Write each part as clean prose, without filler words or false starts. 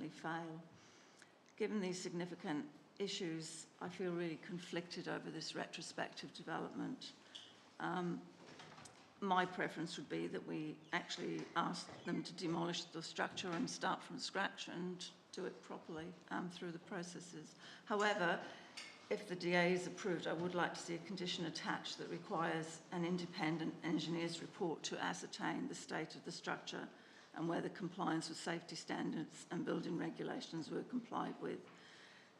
ultimately fail. Given these significant issues, I feel really conflicted over this retrospective development. My preference would be that we actually ask them to demolish the structure and start from scratch and do it properly through the processes. However, if the DA is approved, I would like to see a condition attached that requires an independent engineer's report to ascertain the state of the structure and whether compliance with safety standards and building regulations were complied with.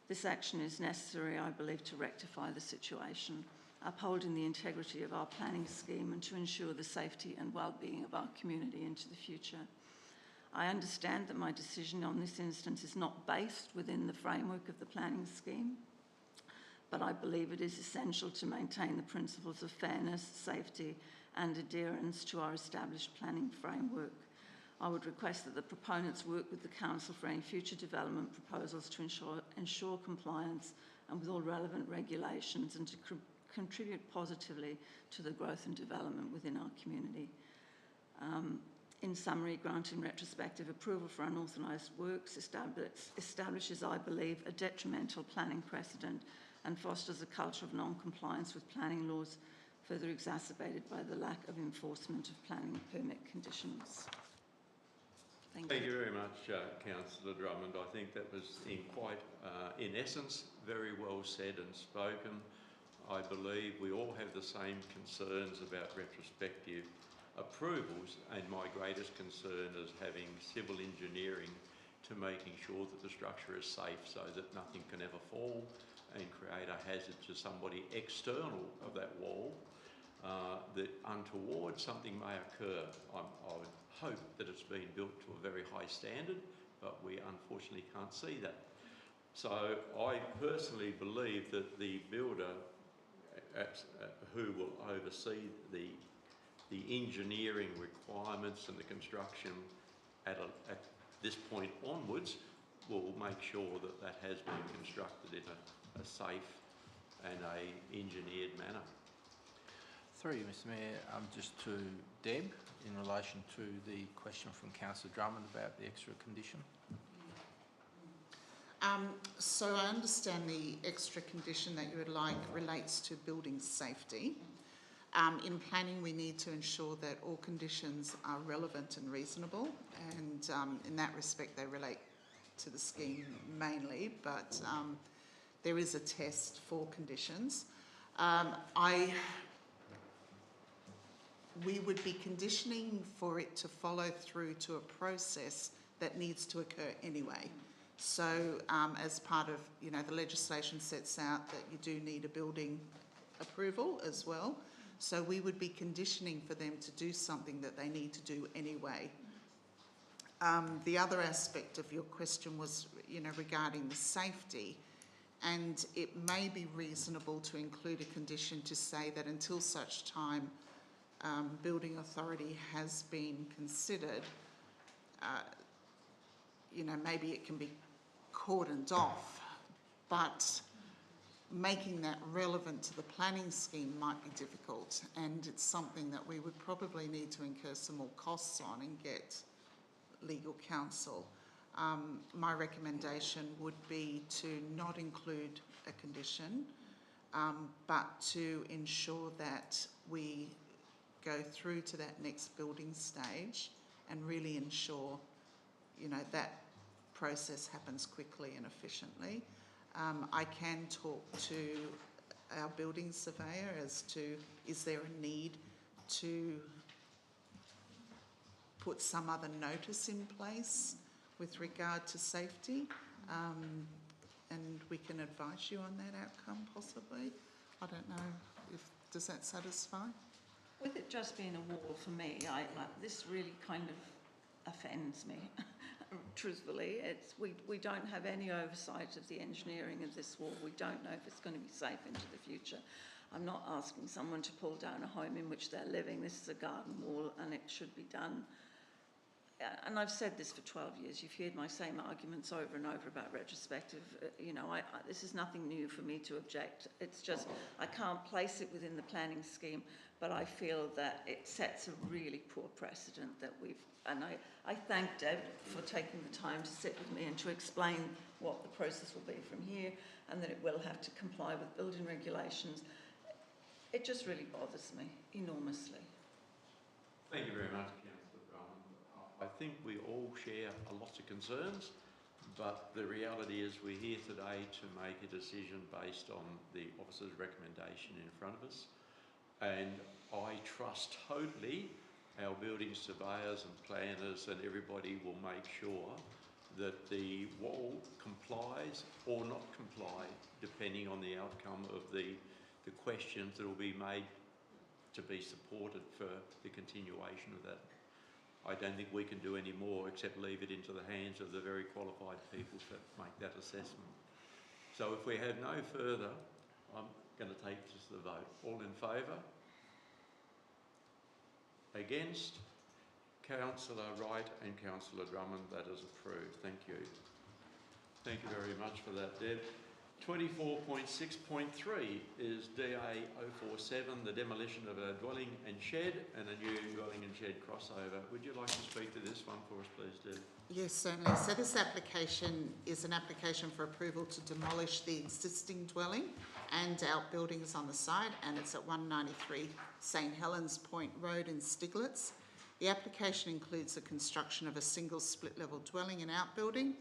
This action is necessary, I believe, to rectify the situation, upholding the integrity of our planning scheme and to ensure the safety and well-being of our community into the future. I understand that my decision on this instance is not based within the framework of the planning scheme, but I believe it is essential to maintain the principles of fairness, safety and adherence to our established planning framework. I would request that the proponents work with the Council for any future development proposals to ensure compliance and with all relevant regulations and to contribute positively to the growth and development within our community. In summary, granting retrospective approval for unauthorised works establishes, I believe, a detrimental planning precedent and fosters a culture of non-compliance with planning laws, further exacerbated by the lack of enforcement of planning permit conditions. Thank you very much, Councillor Drummond. I think that was in essence, very well said and spoken. I believe we all have the same concerns about retrospective approvals, and my greatest concern is having civil engineering to making sure that the structure is safe so that nothing can ever fall and create a hazard to somebody external of that wall, that untoward something may occur. I would hope that it's been built to a very high standard, but we unfortunately can't see that. So I personally believe that the builder who will oversee the engineering requirements and the construction at this point onwards will make sure that that has been constructed in a safe and a engineered manner. Through you, Mr Mayor, just to Deb in relation to the question from Councillor Drummond about the extra condition. So I understand the extra condition that you would like relates to building safety. In planning, we need to ensure that all conditions are relevant and reasonable, and in that respect they relate to the scheme mainly, but there is a test for conditions. We would be conditioning for it to follow through to a process that needs to occur anyway. So as part of, the legislation sets out that you do need a building approval as well. So we would be conditioning for them to do something that they need to do anyway. The other aspect of your question was, regarding the safety, and it may be reasonable to include a condition to say that until such time building authority has been considered, maybe it can be cordoned off, but making that relevant to the planning scheme might be difficult, and it's something that we would probably need to incur some more costs on and get legal counsel. My recommendation would be to not include a condition, but to ensure that we go through to that next building stage and really ensure, that process happens quickly and efficiently. I can talk to our building surveyor as to, is there a need to put some other notice in place with regard to safety, and we can advise you on that outcome possibly. I don't know does that satisfy? With it just being a wall, for me, this really kind of offends me. Truthfully, we don't have any oversight of the engineering of this wall. We don't know if it's going to be safe into the future. I'm not asking someone to pull down a home in which they're living. This is a garden wall and it should be done and I've said this for 12 years, you've heard my same arguments over and over about retrospective. You know, this is nothing new for me to object. It's just I can't place it within the planning scheme, but I feel that it sets a really poor precedent that and I thank Deb for taking the time to sit with me and to explain what the process will be from here, and that it will have to comply with building regulations. It just really bothers me enormously. Thank you very much, Councillor Drummond. I think we all share a lot of concerns, but the reality is we're here today to make a decision based on the officer's recommendation in front of us. And I trust totally our building surveyors and planners and everybody will make sure that the wall complies or not comply, depending on the outcome of the questions that will be made to be supported for the continuation of that. I don't think we can do any more except leave it into the hands of the very qualified people that make that assessment. So if we have no further, I'm going to take this to the vote. All in favour? Against? Councillor Wright and Councillor Drummond, that is approved. Thank you. Thank you very much for that, Deb. 24.6.3 is DA 047, the demolition of a dwelling and shed and a new dwelling and shed crossover. Would you like to speak to this one for us, please, Deb? Yes, certainly. So this application is an application for approval to demolish the existing dwelling and outbuildings on the site, and it's at 193 St Helens Point Road in Stiglitz. The application includes the construction of a single split-level dwelling and outbuilding,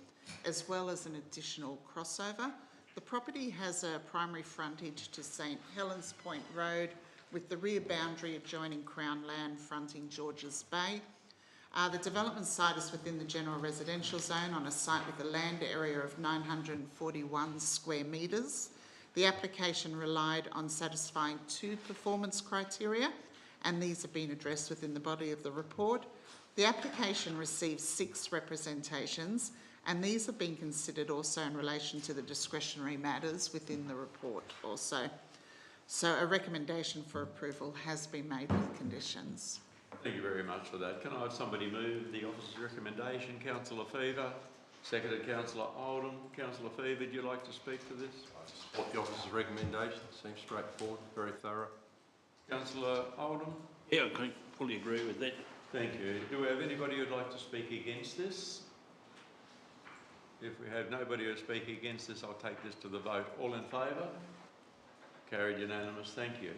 as well as an additional crossover. The property has a primary frontage to St Helens Point Road, with the rear boundary adjoining Crown land fronting Georges Bay. The development site is within the general residential zone on a site with a land area of 941 square metres. The application relied on satisfying 2 performance criteria, and these have been addressed within the body of the report. The application received 6 representations, and these have been considered also in relation to the discretionary matters within the report also. So a recommendation for approval has been made with conditions. Thank you very much for that. Can I have somebody move the officer's recommendation? Councillor Fever, seconded Councillor Oldham. Councillor Fever, would you like to speak to this? I support the officer's recommendation. Seems straightforward, very thorough. Councillor Oldham? Yeah, I can fully agree with that. Thank you. Do we have anybody who'd like to speak against this? If we have nobody who will speak against this, I'll take this to the vote. All in favour? Carried unanimous. Thank you.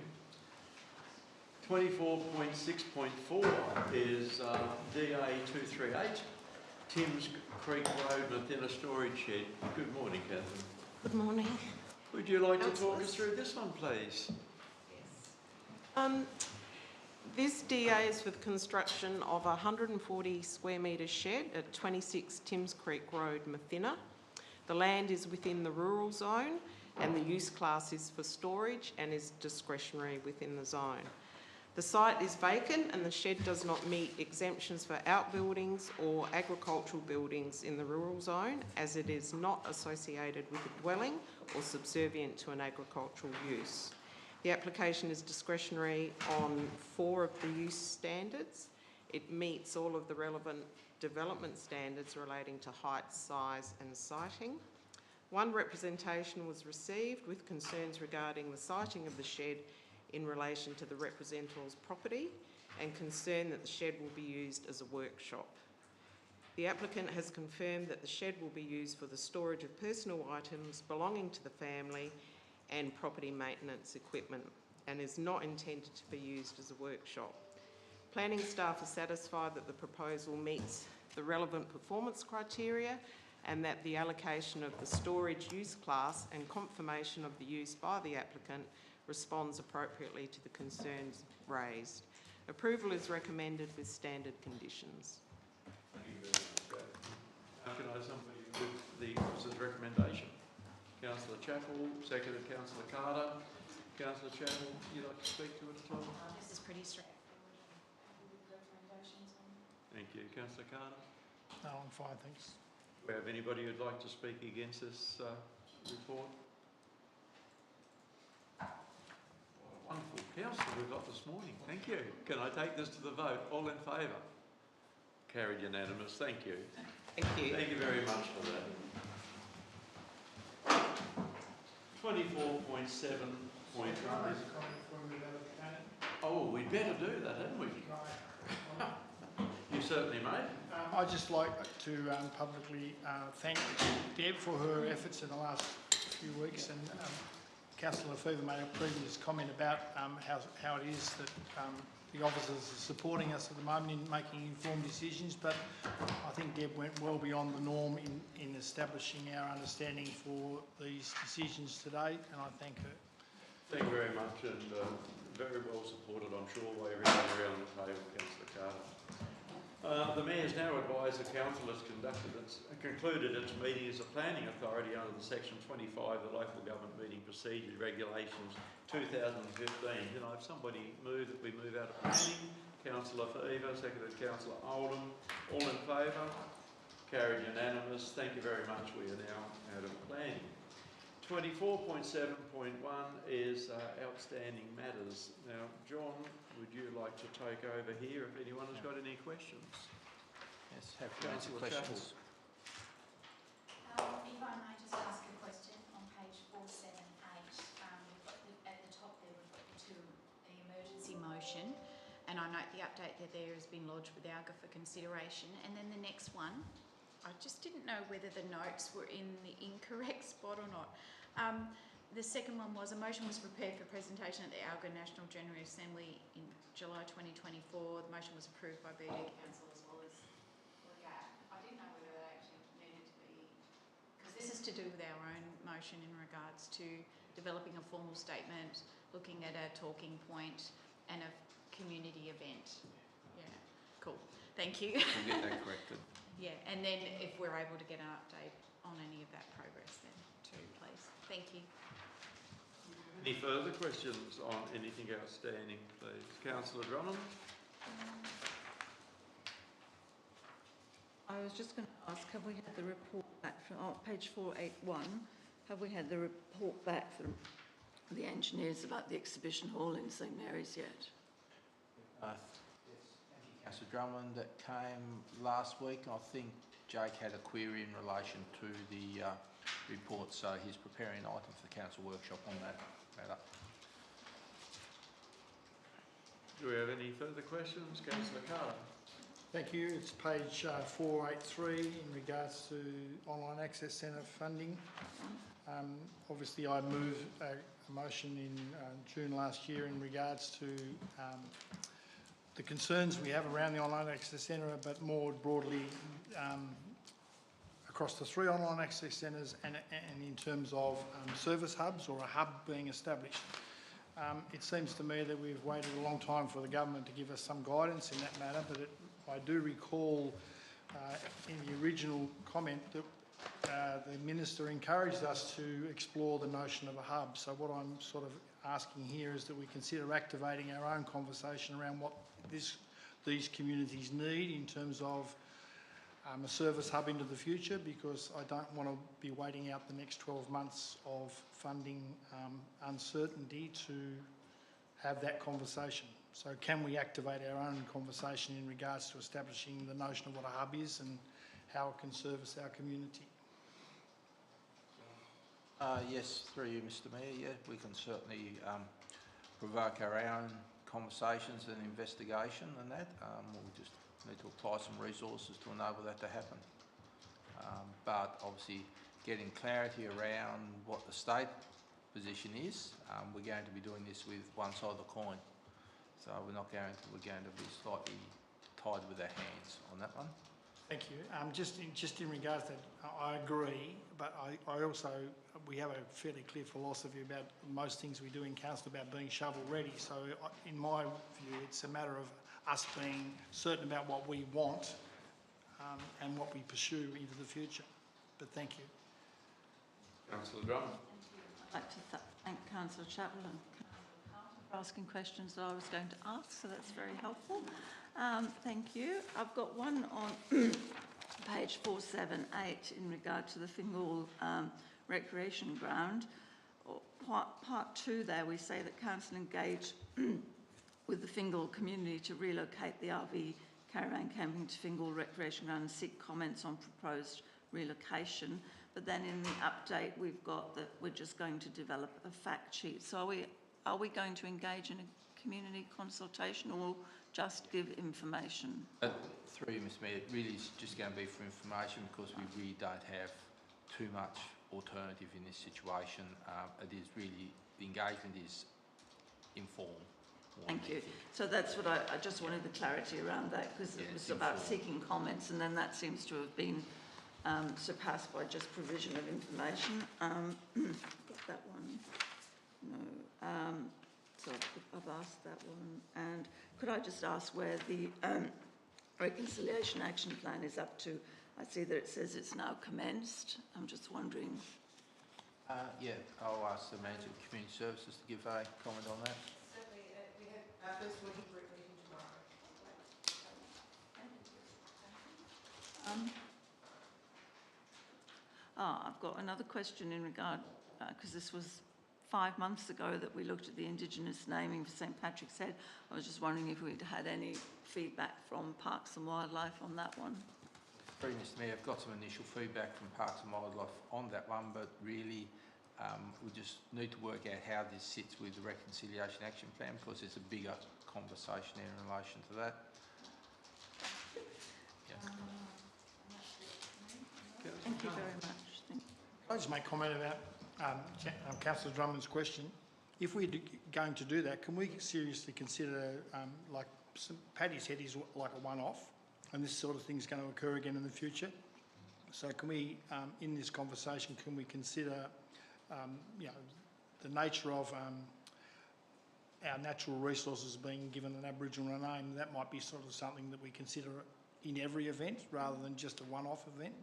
24.6.4 is DA 238, Timms Creek Road, Mathina Storage Shed. Good morning, Catherine. Good morning. Would you like to talk us through this one, please? This DA is for the construction of a 140 square metre shed at 26 Timms Creek Road, Mathina. The land is within the rural zone and the use class is for storage and is discretionary within the zone. The site is vacant and the shed does not meet exemptions for outbuildings or agricultural buildings in the rural zone, as it is not associated with a dwelling or subservient to an agricultural use. The application is discretionary on 4 of the use standards. It meets all of the relevant development standards relating to height, size and siting. 1 representation was received with concerns regarding the siting of the shed in relation to the represental's property and concern that the shed will be used as a workshop. The applicant has confirmed that the shed will be used for the storage of personal items belonging to the family and property maintenance equipment and is not intended to be used as a workshop. Planning staff are satisfied that the proposal meets the relevant performance criteria and that the allocation of the storage use class and confirmation of the use by the applicant responds appropriately to the concerns raised. Approval is recommended with standard conditions. Thank you very much. How can I have somebody with the officer's recommendation? Councillor Chappell, seconded Councillor Carter. Councillor Chappell, would you like to speak to it at all? This is pretty straightforward. Recommendations on. Thank you. Councillor Carter? No, I'm fine, thanks. Do we have anybody who'd like to speak against this report? What a wonderful council we've got this morning. Thank you. Can I take this to the vote? All in favour? Carried unanimous. Thank you. Thank you. Thank you very much for that. 24.7.1 is... Oh, we'd better do that, hadn't we? You certainly may. I'd just like to publicly thank Deb for her efforts in the last few weeks, and Councillor Fever made a previous comment about how it is that the officers are supporting us at the moment in making informed decisions, but I think Deb went well beyond the norm in establishing our understanding for these decisions today, and I thank her. Thank you very much, and very well supported, I'm sure, by everybody around the table, Councillor Carter. The Mayor has now advised the Council has concluded its meeting as a planning authority under the Section 25 of the Local Government Meeting Procedure Regulations 2015. Can I have somebody move that we move out of planning? Councillor Fever, seconded Councillor Oldham. All in favour? Carried unanimous. Thank you very much. We are now out of planning. 24.7.1 is outstanding matters. Now, John, would you like to take over here if anyone has got any questions? Yes, happy to answer Councillor questions. If I may just ask a question on page 478, we've got at the top there we've got the emergency motion, and I note the update that there has been lodged with ALGA for consideration, and then the next one, I just didn't know whether the notes were in the incorrect spot or not. The second one was a motion was prepared for presentation at the ALGA National General Assembly in July 2024. The motion was approved by BD Council as well as LEGAT. I didn't know whether that actually needed to be, because this is to do with our own motion in regards to developing a formal statement, looking at a talking point and a community event. Yeah, cool. Thank you. We'll get that corrected. Yeah, and then if we're able to get an update on any of that progress then too, please. Thank you. Any further questions on anything outstanding, please? Councillor Drummond? I was just going to ask, have we had the report back from page 481? Have we had the report back from the engineers about the exhibition hall in St Mary's yet? Yes, thank you, Councillor Drummond. That came last week. I think Jake had a query in relation to the report, so he's preparing an item for the council workshop on that matter. Do we have any further questions? Councillor Carter? Thank you. It's page 483 in regards to Online Access Centre funding. Obviously, I moved a motion in June last year in regards to the concerns we have around the Online Access Centre, but more broadly across the 3 online access centres and in terms of service hubs or a hub being established. It seems to me that we've waited a long time for the government to give us some guidance in that matter, but I do recall in the original comment that the Minister encouraged us to explore the notion of a hub. So what I'm sort of asking here is that we consider activating our own conversation around what these communities need in terms of a service hub into the future, because I don't want to be waiting out the next 12 months of funding uncertainty to have that conversation. So can we activate our own conversation in regards to establishing the notion of what a hub is and how it can service our community? Yes, through you, Mr Mayor, yeah, we can certainly provoke our own conversations and investigation and that. We'll just need to apply some resources to enable that to happen. But obviously getting clarity around what the state position is, we're going to be doing this with one side of the coin. So we're going to be slightly tied with our hands on that one. Thank you. Just in regards to that, I agree, but I also, we have a fairly clear philosophy about most things we do in council about being shovel ready. So in my view, it's a matter of us being certain about what we want and what we pursue into the future. But thank you. Councillor Drummond? I'd like to thank Councillor Chapman and Councillor Carter for asking questions that I was going to ask, so that's very helpful. Thank you. I've got one on page 478 in regard to the Fingal Recreation Ground. Part 2 there, we say that council engage with the Fingal community to relocate the RV caravan camping to Fingal Recreation Ground and seek comments on proposed relocation. But then in the update, we've got that we're just going to develop a fact sheet. So are we going to engage in a community consultation or just give information? Through you, Mr Mayor, it really is just going to be for information because we really don't have too much alternative in this situation. It is really, the engagement is informal. Thank you. So that's what I just wanted the clarity around that, because it was about seeking comments, and then that seems to have been surpassed by just provision of information. Got that one? No. So I've asked that one. And could I just ask where the Reconciliation Action Plan is up to? I see that it says it's now commenced. I'm just wondering. Yeah, I'll ask the Manager of Community Services to give a comment on that. Certainly, we have our first working group meeting tomorrow. I've got another question in regard, because this was 5 months ago that we looked at the Indigenous naming for St Patrick's Head. I was just wondering if we'd had any feedback from Parks and Wildlife on that one. Sorry, Mr Mayor, I've got some initial feedback from Parks and Wildlife on that one, but really we just need to work out how this sits with the Reconciliation Action Plan because there's a bigger conversation there in relation to that. Yeah. Thank you very much. Thank you. Can I just make a comment about Councillor Drummond's question? If we're going to do that, can we seriously consider, like Paddy's Head is like a one-off, and this sort of thing is going to occur again in the future? So can we, in this conversation, can we consider, you know, the nature of our natural resources being given an Aboriginal name? That might be sort of something that we consider in every event rather than just a one-off event.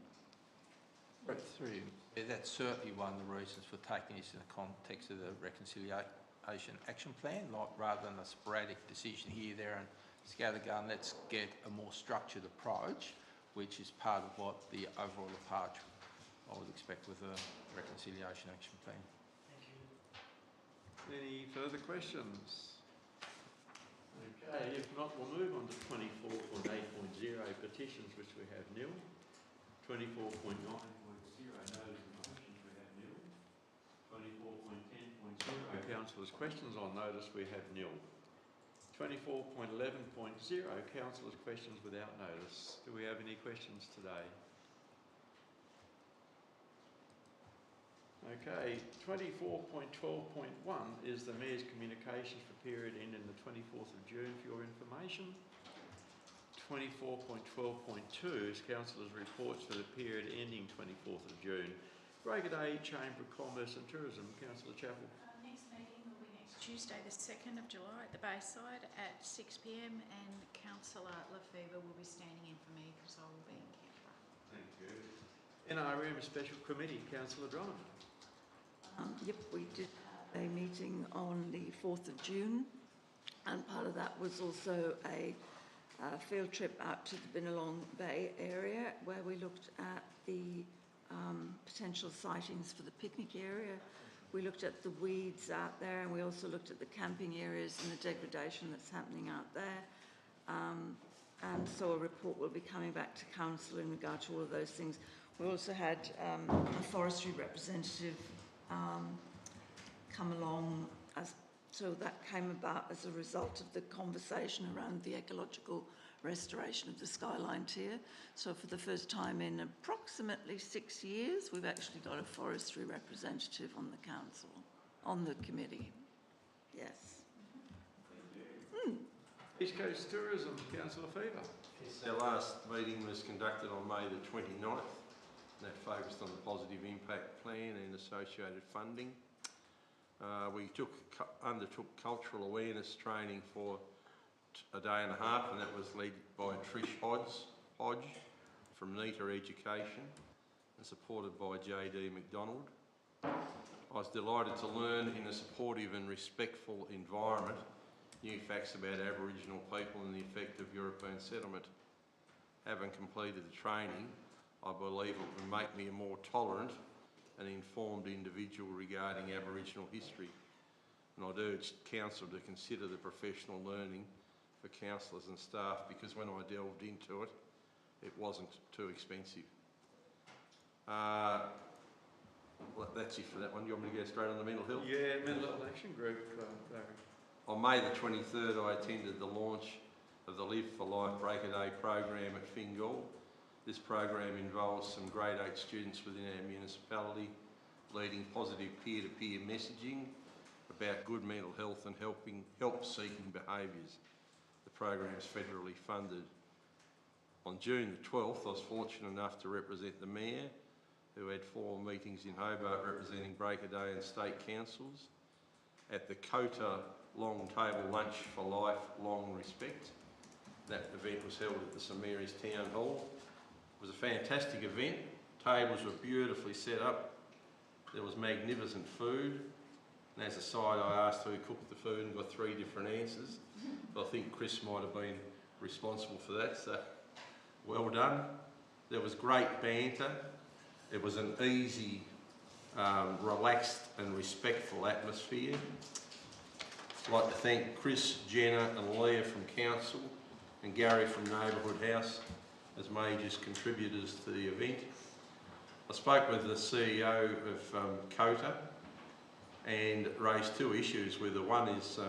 Right through. Yeah, that's certainly one of the reasons for taking this in the context of the Reconciliation Action Plan, like rather than a sporadic decision here, there and scattergun. Let's get a more structured approach, which is part of what the overall approach I would expect with the Reconciliation Action Plan. Thank you. Any further questions? Okay, if not, we'll move on to 24.8.0 petitions, which we have nil. 24.9.0 notice of motions, we have nil. 24.10.0 councillors' questions on notice, we have nil. 24.11.0 councillors' questions without notice. Do we have any questions today? Okay, 24.12.1 is the Mayor's communications for period ending the 24th of June for your information. 24.12.2 is councillors' reports for the period ending 24th of June. Grade A, Chamber of Commerce and Tourism. Councillor Chappell. Next meeting will be next Tuesday, the 2nd of July at the Bayside at 6 p.m, and Councillor Lefevre will be standing in for me because I will be in Canberra. Thank you. NRM Special Committee. Councillor Drummond. Yep, we did have a meeting on the 4th of June, and part of that was also a field trip out to the Binnelong Bay area where we looked at the potential sightings for the picnic area. We looked at the weeds out there, and we also looked at the camping areas and the degradation that's happening out there. And so a report will be coming back to council in regard to all of those things. We also had a forestry representative come along, so that came about as a result of the conversation around the ecological restoration of the Skyline Tier. So for the first time in approximately 6 years, we've actually got a forestry representative on the council, on the committee. Yes. East Coast Tourism. Councillor Fever. Yes, our last meeting was conducted on May the 29th. That focused on the positive impact plan and associated funding. We undertook cultural awareness training for a day and a half, and that was led by Trish Hodge from NETA Education and supported by JD McDonald. I was delighted to learn in a supportive and respectful environment new facts about Aboriginal people and the effect of European settlement. Having completed the training, I believe it would make me a more tolerant and informed individual regarding Aboriginal history. And I'd urge Council to consider the professional learning for councillors and staff, because when I delved into it, it wasn't too expensive. Well, that's it for that one. Do you want me to go straight on the mental health? Yeah, Mental Health Action Group, Barry. On May the 23rd, I attended the launch of the Live for Life Break a Day program at Fingal. This program involves some grade 8 students within our municipality leading positive peer-to-peer messaging about good mental health and help-seeking behaviours. The program is federally funded. On June the 12th, I was fortunate enough to represent the Mayor, who had 4 meetings in Hobart representing Break a Day and state councils, at the COTA Long Table Lunch for Life Long Respect. That event was held at the St Mary's Town Hall. It was a fantastic event. Tables were beautifully set up. There was magnificent food. And as a side, I asked who cooked the food and got 3 different answers. But I think Chris might have been responsible for that, so well done. There was great banter. It was an easy, relaxed and respectful atmosphere. I'd like to thank Chris, Jenna and Leah from Council and Gary from Neighbourhood House as major contributors to the event. I spoke with the CEO of COTA and raised 2 issues with her. One is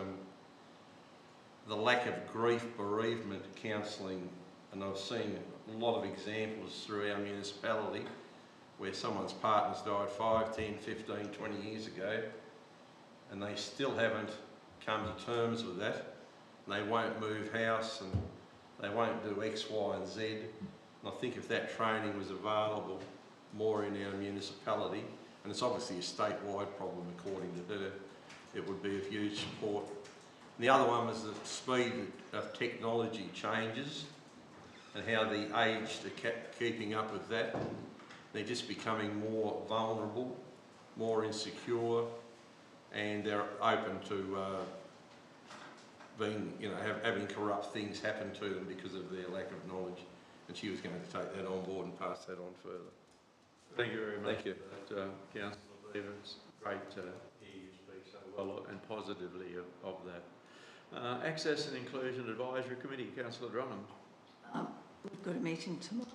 the lack of grief bereavement counselling, and I've seen a lot of examples through our municipality where someone's partner's died 5, 10, 15, 20 years ago and they still haven't come to terms with that. And they won't move house and they won't do X, Y and Z. And I think if that training was available more in our municipality, and it's obviously a statewide problem according to her, it would be of huge support. And the other one was the speed of technology changes and how the aged are keeping up with that. They're just becoming more vulnerable, more insecure, and they're open to being, having corrupt things happen to them because of their lack of knowledge. And she was going to take that on board and pass that on further. Thank you very much. Thank you. For that, Councillor Beaver. It's great to hear you speak so well and positively of that. Access and Inclusion Advisory Committee, Councillor Drummond. We've got a meeting tomorrow.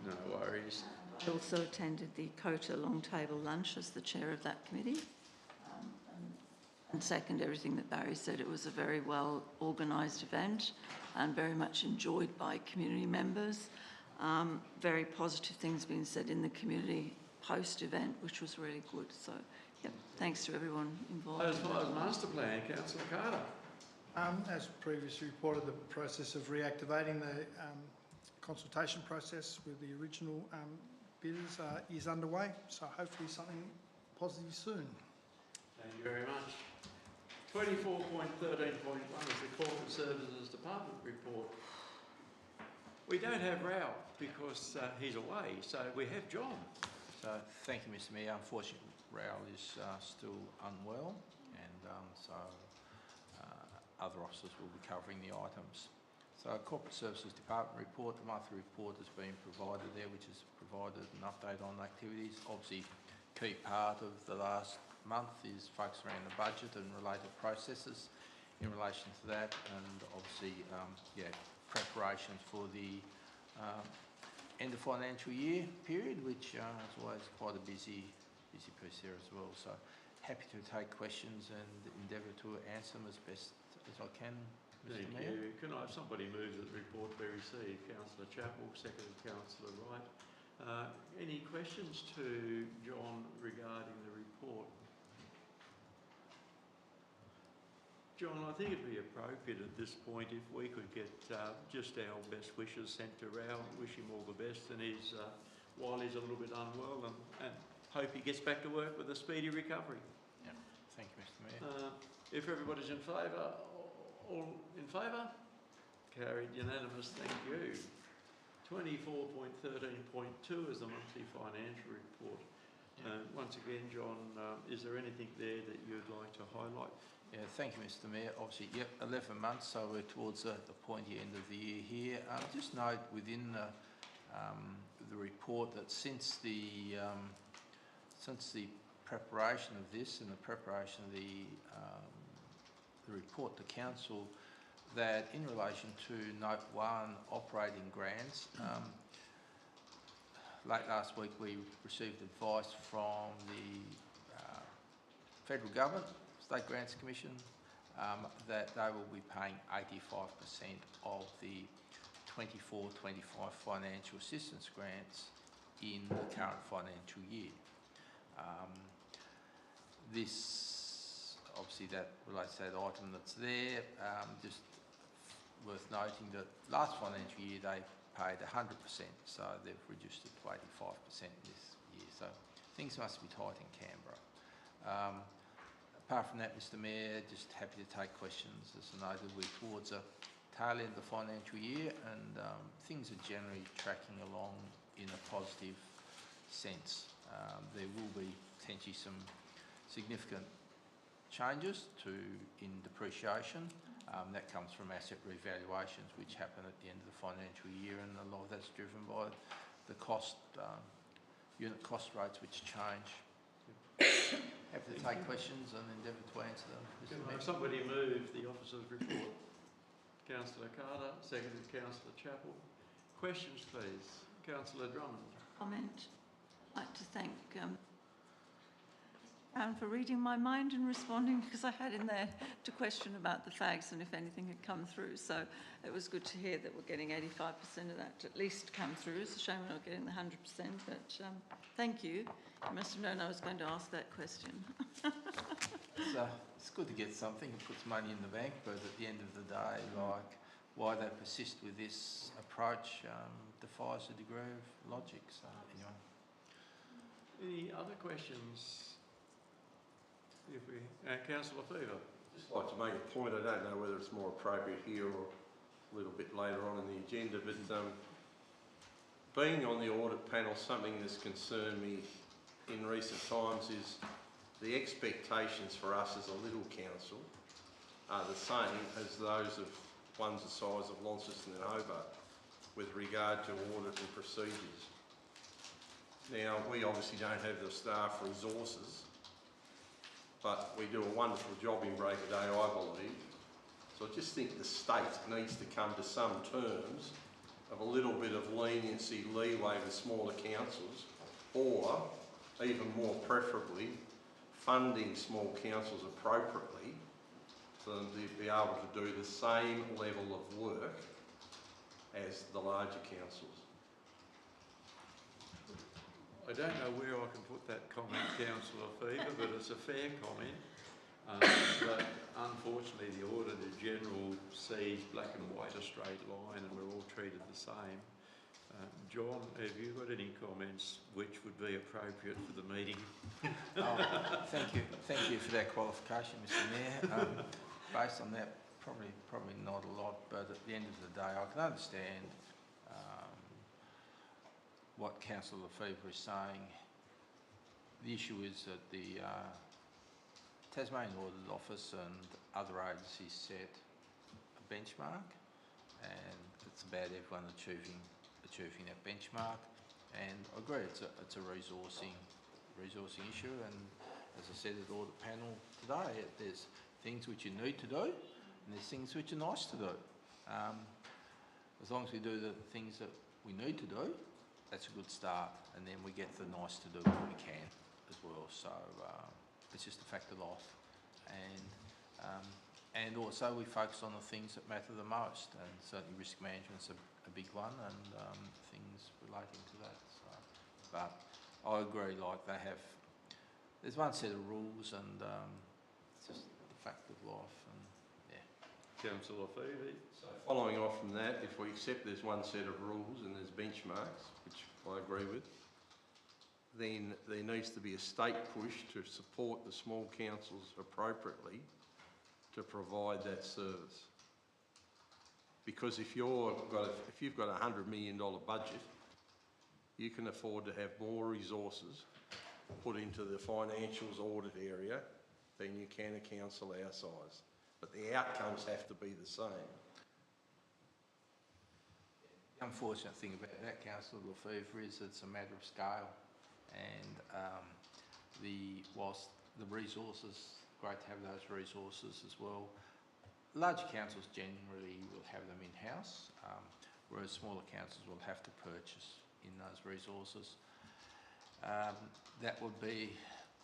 No worries. I also attended the COTA Long Table Lunch as the chair of that committee. And second everything that Barry said, it was a very well organised event and very much enjoyed by community members. Very positive things being said in the community post-event, which was really good. So, yep, thanks to everyone involved. As far as master plan, Councillor Carter. As previously reported, the process of reactivating the consultation process with the original bidders is underway, so hopefully something positive soon. Thank you very much. 24.13.1 is the Corporate Services Department report. We don't have Rao because he's away, so we have John. So thank you, Mr Mayor. Unfortunately, Raoul is still unwell, and other officers will be covering the items. So Corporate Services Department report, the monthly report has been provided there, which has provided an update on activities. Obviously, key part of the last month is focused around the budget and related processes in relation to that, and obviously, preparations for the end of financial year period, which is always quite a busy piece there as well. So happy to take questions and endeavour to answer them as best as I can, Mr Mayor. Thank you. Can I have somebody move that the report be received? Councillor Chapel, seconded Councillor Wright. Any questions to John regarding the report? John, I think it'd be appropriate at this point if we could get just our best wishes sent to Rao. Wish him all the best, and while he's a little bit unwell, and hope he gets back to work with a speedy recovery. Yeah, thank you, Mr Mayor. If everybody's in favour, all in favour? Carried unanimous, thank you. 24.13.2 is the monthly financial report. Once again, John, is there anything there that you'd like to highlight? Yeah, thank you, Mr Mayor. Obviously, 11 months, so we're towards the pointy end of the year here. Just note within the report that since the preparation of this and the preparation of the report to council, that in relation to Note 1 operating grants, late last week we received advice from the Federal Government, State Grants Commission, that they will be paying 85% of the 24-25 financial assistance grants in the current financial year. This, obviously that relates to that item that's there. Just worth noting that last financial year they paid 100%, so they've reduced it to 85% this year. So things must be tight in Canberra. Apart from that, Mr Mayor, just happy to take questions. As I noted, we're towards a tail end of the financial year and things are generally tracking along in a positive sense. There will be potentially some significant changes in depreciation. That comes from asset revaluations which happen at the end of the financial year, and a lot of that's driven by the cost, unit cost rates which change. Happy to take questions and endeavour to answer them. Can I have somebody move the officer's report? Councillor Carter, seconded Councillor Chappell. Questions please. Councillor Drummond. Comment. I'd like to thank Aaron for reading my mind and responding, because I had in there to question about the fags and if anything had come through. So it was good to hear that we're getting 85% of that to at least come through. It's a shame we're not getting the 100%, but thank you. You must have known I was going to ask that question. It's good to get something that puts money in the bank, but at the end of the day, like, why they persist with this approach defies a degree of logic. So anyway. Any other questions? Councillor Fever. Just like to make a point, I don't know whether it's more appropriate here or a little bit later on in the agenda, but being on the audit panel, something that's concerned me in recent times is the expectations for us as a little council are the same as those of ones the size of Launceston and Hobart with regard to audit and procedures. Now, we obviously don't have the staff resources, but we do a wonderful job in Break a Day, I believe. So I just think the state needs to come to some terms of a little bit of leniency, leeway with smaller councils, or even more preferably, funding small councils appropriately so that they'd be able to do the same level of work as the larger councils. I don't know where I can put that comment, Councillor Fever, but it's a fair comment. But unfortunately, the Auditor General sees black and white a straight line, and we're all treated the same. John, have you got any comments which would be appropriate for the meeting? Thank you for that qualification, Mr Mayor. Based on that, probably not a lot, but at the end of the day, I can understand what Councillor Fever is saying. The issue is that the Tasmanian Audit Office and other agencies set a benchmark, and it's about everyone achieving that benchmark. And I agree, it's a resourcing issue. And as I said at the audit panel today, there's things which you need to do, and there's things which are nice to do. As long as we do the things that we need to do, that's a good start, and then we get the nice to do when we can as well. So it's just a fact of life, and also we focus on the things that matter the most, and certainly risk management's a big one, and things relating to that. So, but I agree, like there's one set of rules, and it's just the fact of life, and yeah. Councillor Fever. So following off from that, if we accept there's one set of rules and there's benchmarks, which I agree with, then there needs to be a state push to support the small councils appropriately to provide that service. Because if you've got a $100 million budget, you can afford to have more resources put into the financials audit area than you can a council our size. But the outcomes have to be the same. The unfortunate thing about that, Councillor Lefevre, is it's a matter of scale, and whilst the resources, great to have those resources as well, large councils generally will have them in-house, whereas smaller councils will have to purchase in those resources. That would be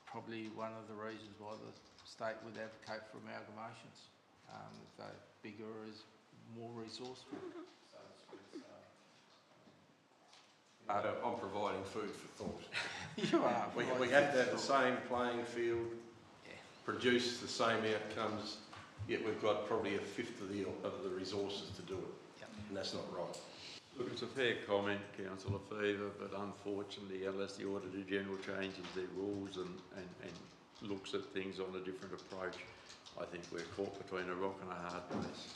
probably one of the reasons why the state would advocate for amalgamations. If they're bigger is more resourceful. I'm providing food for thought. You are. We have to have the same playing field, Yeah. produce the same outcomes, yet we've got probably a fifth of the resources to do it. Yep. And that's not right. Look, it's a fair comment, Councillor Fever, but unfortunately, unless the Auditor General changes their rules and looks at things on a different approach, I think we're caught between a rock and a hard place.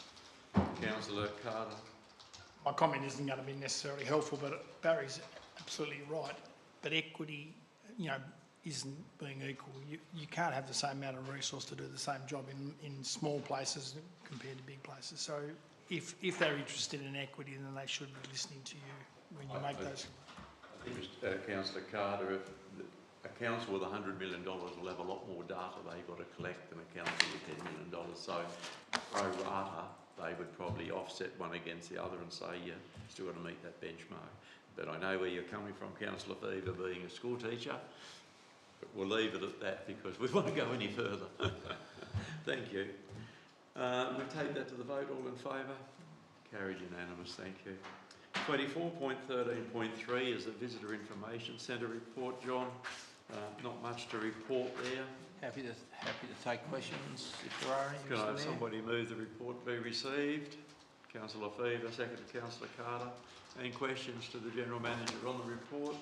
Councillor Carter. My comment isn't going to be necessarily helpful, but Barry's absolutely right. But equity, isn't being equal. You can't have the same amount of resource to do the same job in small places compared to big places. So if they're interested in equity, then they should be listening to you when you make those. I think, Councillor Carter, if a council with $100 million will have a lot more data they've got to collect than a council with $10 million. So, pro rata, they would probably offset one against the other and say, yeah, still got to meet that benchmark. But I know where you're coming from, Councillor Fever, being a school teacher, but we'll leave it at that because we won't go any further. Thank you. We take that to the vote. All in favour? Carried unanimous. Thank you. 24.13.3 is the Visitor Information Centre report, John. Not much to report there. Happy to take questions if there are any. Can I have Mr. Mayor? somebody move the report be received? Councillor Fever, second to Councillor Carter. Any questions to the General Manager on the report?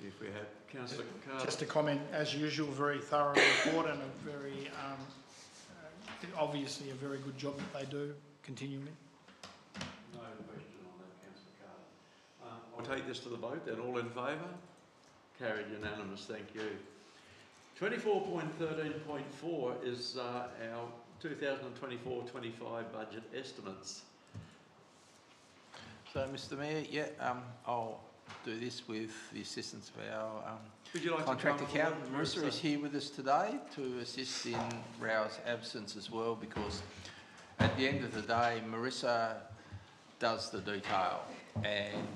If we have Councillor Carter. Just a comment, as usual, very thorough report and a very, obviously a very good job that they do continually. No question on that, Councillor Carter. I'll take this to the vote then. All in favour? Carried unanimous, thank you. 24.13.4 is our 2024-25 budget estimates. So, Mr. Mayor, I'll do this with the assistance of our Would you like contract to come accountant. forward, Marissa is here with us today to assist in Rao's absence as well, because at the end of the day, Marissa does the detail and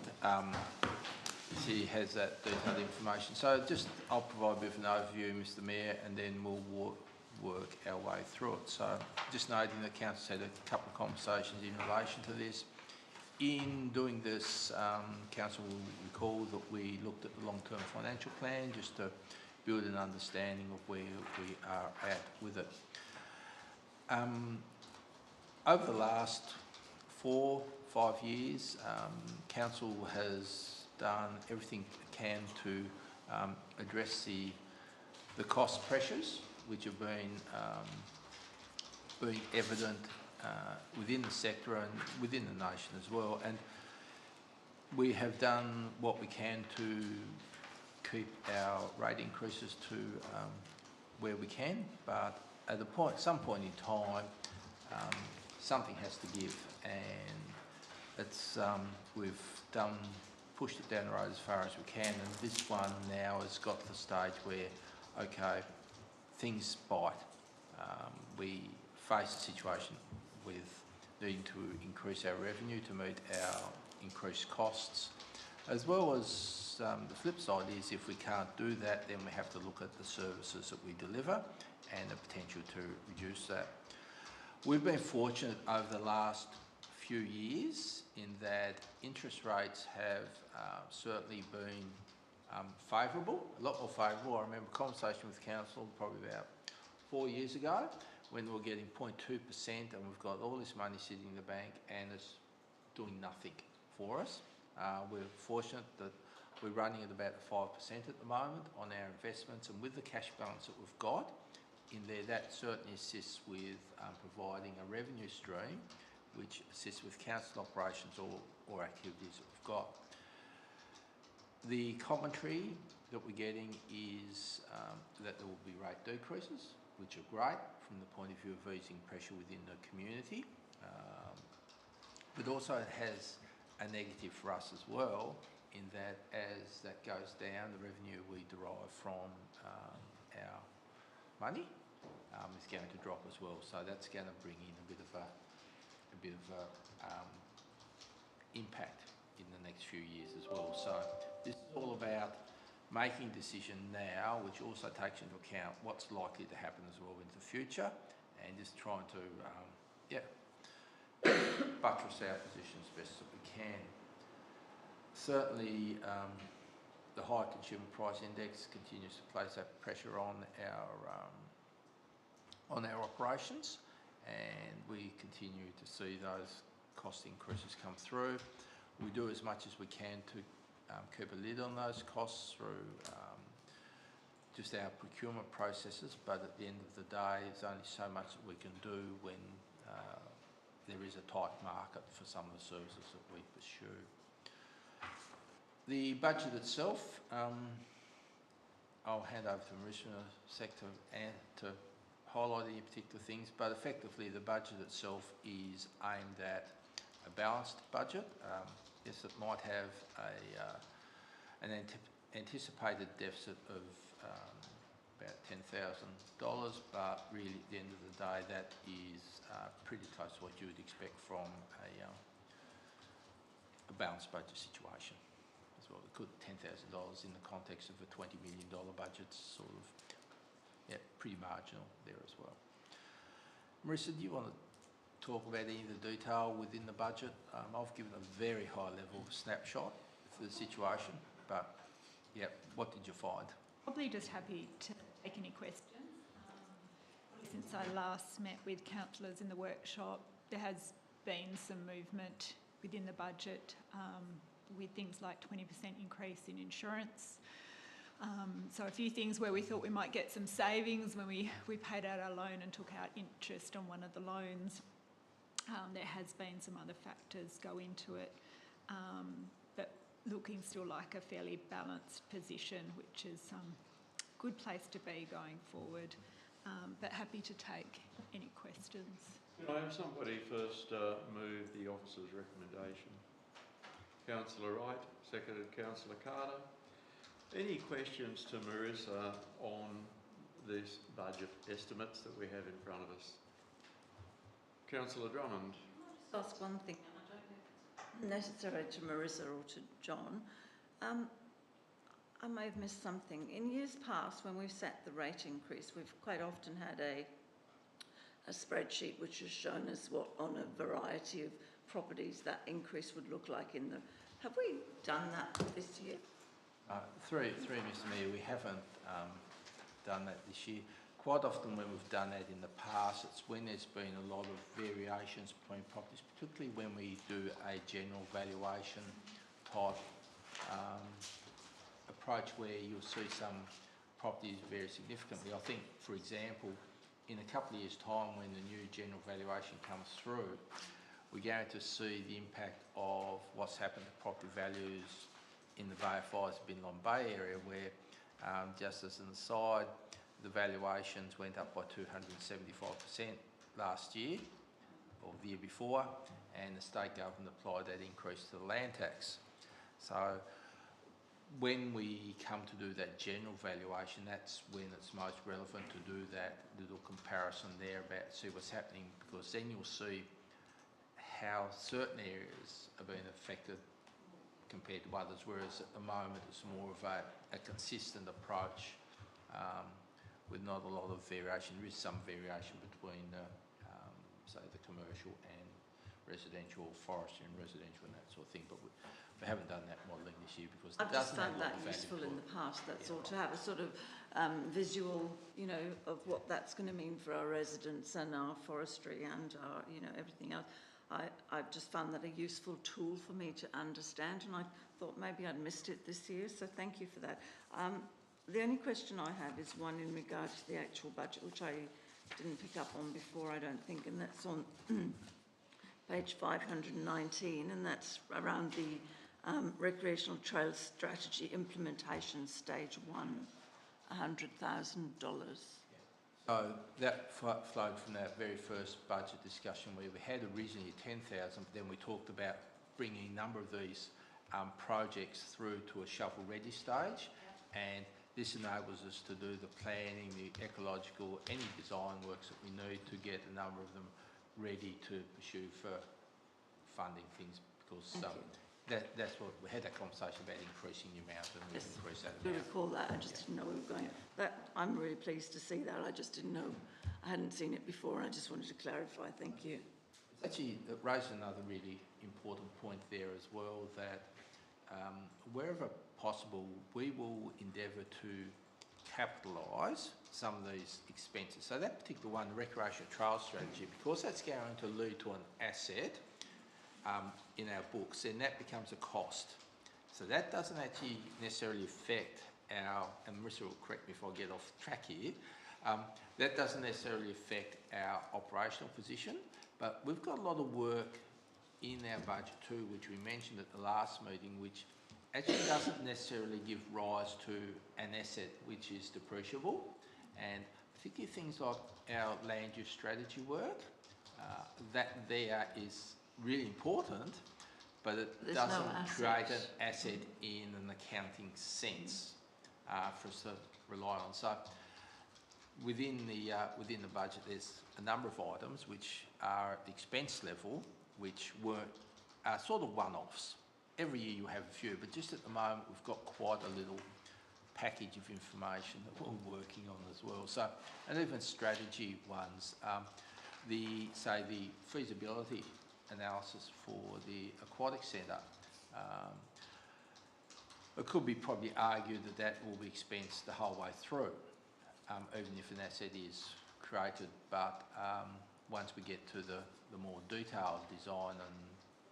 she has that detailed information. So I'll provide a bit of an overview, Mr. Mayor, and then we'll work our way through it. So just noting that Council's had a couple of conversations in relation to this. In doing this, Council will recall that we looked at the long-term financial plan just to build an understanding of where we are at with it. Over the last 4-5 years, Council has done everything it can to address the cost pressures which have been evident within the sector and within the nation as well. And we have done what we can to keep our rate increases to where we can, but at some point in time, something has to give, and it's we've pushed it down the road as far as we can, and this one now has got to the stage where, okay, things bite. We face a situation with needing to increase our revenue to meet our increased costs, as well as the flip side is if we can't do that, then we have to look at the services that we deliver and the potential to reduce that. We've been fortunate over the last few years in that interest rates have certainly been favourable, a lot more favourable. I remember a conversation with Council probably about 4 years ago when we were getting 0.2% and we've got all this money sitting in the bank and it's doing nothing for us. We're fortunate that we're running at about 5% at the moment on our investments, and with the cash balance that we've got in there, that certainly assists with providing a revenue stream which assists with council operations or activities that we've got. The commentary that we're getting is that there will be rate decreases, which are great from the point of view of easing pressure within the community, but also it has a negative for us as well, in that as that goes down, the revenue we derive from our money is going to drop as well. So that's going to bring in a bit of a impact in the next few years as well. So this is all about making a decision now, which also takes into account what's likely to happen as well into the future, and just trying to, buttress our position as best as we can. Certainly, the high consumer price index continues to place that pressure on our operations, and we continue to see those cost increases come through. We do as much as we can to keep a lid on those costs through just our procurement processes, but at the end of the day, there's only so much that we can do when there is a tight market for some of the services that we pursue. The budget itself, I'll hand over to Marissa in a sector to highlight any particular things, but effectively the budget itself is aimed at a balanced budget. Yes, it might have an anticipated deficit of about $10,000, but really at the end of the day that is pretty close to what you would expect from a balanced budget situation as well. It could $10,000 in the context of a $20 million budget's sort of, pretty marginal there as well. Marissa, do you want to talk about any of the detail within the budget? I've given a very high level snapshot for the situation, but what did you find? Probably just happy to take any questions. Since I last met with councillors in the workshop, there has been some movement within the budget with things like 20% increase in insurance. So a few things where we thought we might get some savings when we paid out our loan and took out interest on one of the loans. There has been some other factors go into it, but looking still like a fairly balanced position, which is a good place to be going forward, but happy to take any questions. Can I have somebody first move the officer's recommendation? Councillor Wright, seconded Councillor Carter. Any questions to Marissa on these budget estimates that we have in front of us? Councillor Drummond. I'll just ask one thing, and I don't know if it's necessary to Marissa or to John. I may have missed something. In years past, when we've set the rate increase, we've quite often had a spreadsheet which has shown us what, on a variety of properties, that increase would look like in the... Have we done that this year? Through Mr Mayor, we haven't done that this year. Quite often when we've done that in the past, it's when there's been a lot of variations between properties, particularly when we do a general valuation type approach where you'll see some properties vary significantly. I think, for example, in a couple of years' time when the new general valuation comes through, we're going to see the impact of what's happened to property values in the Bay of Fires, Binlong Bay area, where, just as an aside, the valuations went up by 275% last year, or the year before, and the state government applied that increase to the land tax. So when we come to do that general valuation, that's when it's most relevant to do that little comparison there about see what's happening, because then you'll see how certain areas are being affected compared to others, whereas at the moment it's more of a consistent approach with not a lot of variation. There is some variation between, say, the commercial and residential, forestry and residential and that sort of thing, but we haven't done that modelling this year because it I've just doesn't have found a lot that of value useful for in it. the past, that's all, to have a sort of visual, of what that's going to mean for our residents and our forestry and our, everything else. I've just found that a useful tool for me to understand, and I thought maybe I'd missed it this year, so thank you for that. The only question I have is one in regard to the actual budget, which I didn't pick up on before, I don't think, and that's on page 519, and that's around the recreational trails strategy implementation stage 1, $100,000. So that flowed from that very first budget discussion where we had originally 10,000, but then we talked about bringing a number of these projects through to a shovel-ready stage, and this enables us to do the planning, the ecological, any design works that we need to get a number of them ready to pursue for funding things, because that's what we had that conversation about, increasing the amount, and we've Yes. increased that We amount. recall that, I just didn't know we were going, I'm really pleased to see that, I just didn't know, I hadn't seen it before, and I just wanted to clarify, thank you. Actually, it raised another really important point there as well, that wherever possible, we will endeavour to capitalise some of these expenses. So that particular one, the recreation trail strategy, because that's going to lead to an asset in our books, then that becomes a cost. So that doesn't actually necessarily affect our, and Marissa will correct me if I get off track here, that doesn't necessarily affect our operational position, but we've got a lot of work in our budget too, which we mentioned at the last meeting, which actually doesn't necessarily give rise to an asset which is depreciable, and particularly things like our land use strategy work, that there is really important, but it There's doesn't no create asset. an asset in an accounting sense for us to rely on. So within the budget, there's a number of items which are at the expense level, which are sort of one-offs. Every year you have a few, but just at the moment we've got quite a little package of information that we're working on as well. So, and even strategy ones, the feasibility analysis for the aquatic centre, it could be probably argued that will be expensed the whole way through, even if an asset is created, but once we get to the more detailed design and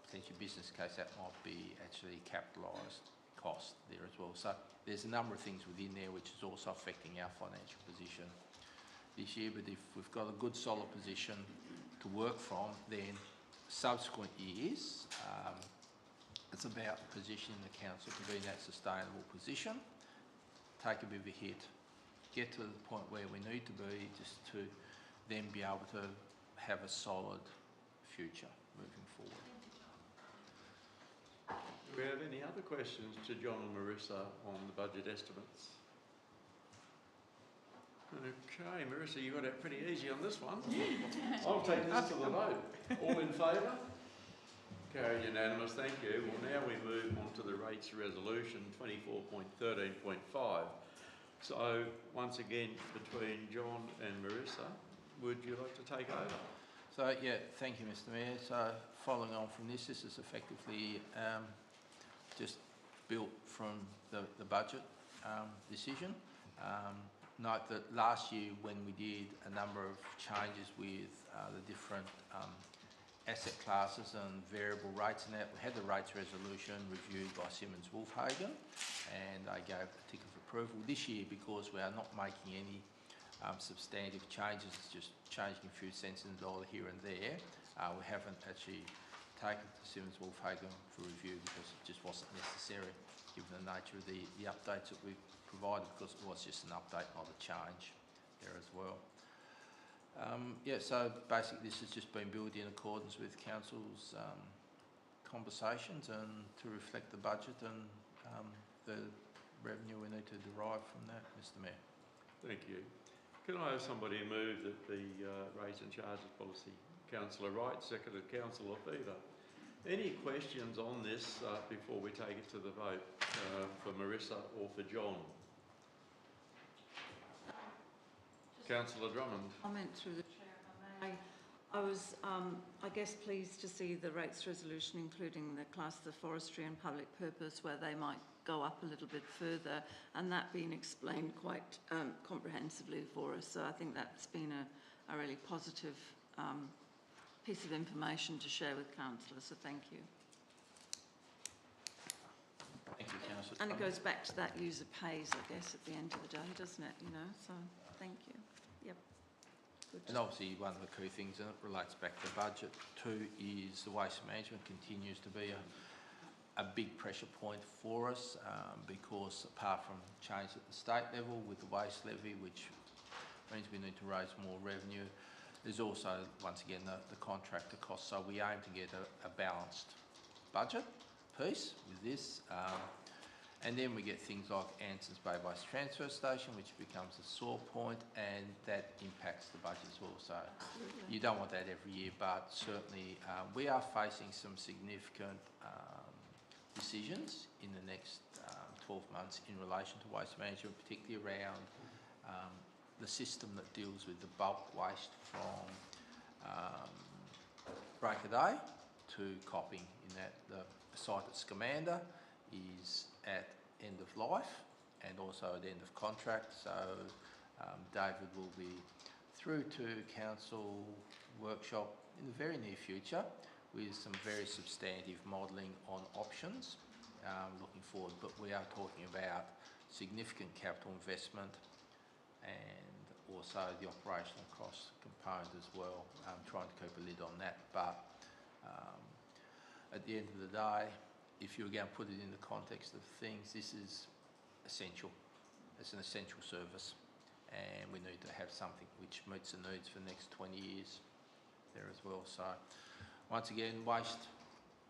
potentially business case, that might be actually capitalised cost there as well. So there's a number of things within there which is also affecting our financial position this year, but if we've got a good solid position to work from, then subsequent years, it's about positioning the council to be in that sustainable position, take a bit of a hit, get to the point where we need to be, just to then be able to have a solid future moving forward. Do we have any other questions to John and Marissa on the budget estimates? Okay, Marissa, you got it pretty easy on this one. I'll take this to the vote. All in favour? Carried unanimous, thank you. Well, now we move on to the rates resolution 24.13.5. So, once again, between John and Marissa, would you like to take over? So, yeah, thank you, Mr Mayor. So, following on from this is effectively just built from the budget decision. Note that last year when we did a number of changes with the different asset classes and variable rates and that, we had the rates resolution reviewed by Simmons Wolfhagen, and they gave a tick of approval. This year, because we are not making any substantive changes, it's just changing a few cents in the dollar here and there, we haven't actually taken it to Simmons Wolfhagen for review because it just wasn't necessary given the nature of the updates that we've provided, because it was just an update, not a change there as well. Yeah, so basically this has just been built in accordance with Council's conversations and to reflect the budget and the revenue we need to derive from that, Mr Mayor. Thank you. Can I have somebody move that the rates and charges policy? Councillor Wright, seconded Councillor Fever. Any questions on this before we take it to the vote for Marissa or for John? Councillor Drummond. Comment through the chair, if I may. I was, I guess, pleased to see the rates resolution, including the class of forestry and public purpose, where they might go up a little bit further, and that being explained quite comprehensively for us. So I think that's been a really positive piece of information to share with councillors, so thank you. Thank you, Councillor. And it goes back to that user pays, I guess, at the end of the day, doesn't it, you know, so thank you. Yep. Good. And obviously one of the key things, and it relates back to the budget too, is the waste management continues to be a big pressure point for us because apart from change at the state level with the waste levy, which means we need to raise more revenue, there's also, once again, the contractor costs. So we aim to get a balanced budget piece with this. And then we get things like Anson's Bay Waste Transfer Station, which becomes a sore point, and that impacts the budget as well. So you don't want that every year, but certainly we are facing some significant decisions in the next 12 months in relation to waste management, particularly around the system that deals with the bulk waste from Break a Day to Copping, in that the site at Scamander is at end of life and also at end of contract. So David will be through to council workshop in the very near future with some very substantive modelling on options looking forward. But we are talking about significant capital investment and also the operational cost component as well, trying to keep a lid on that. But at the end of the day, if you were going to put it in the context of things, this is essential. It's an essential service, and we need to have something which meets the needs for the next 20 years there as well. So once again, waste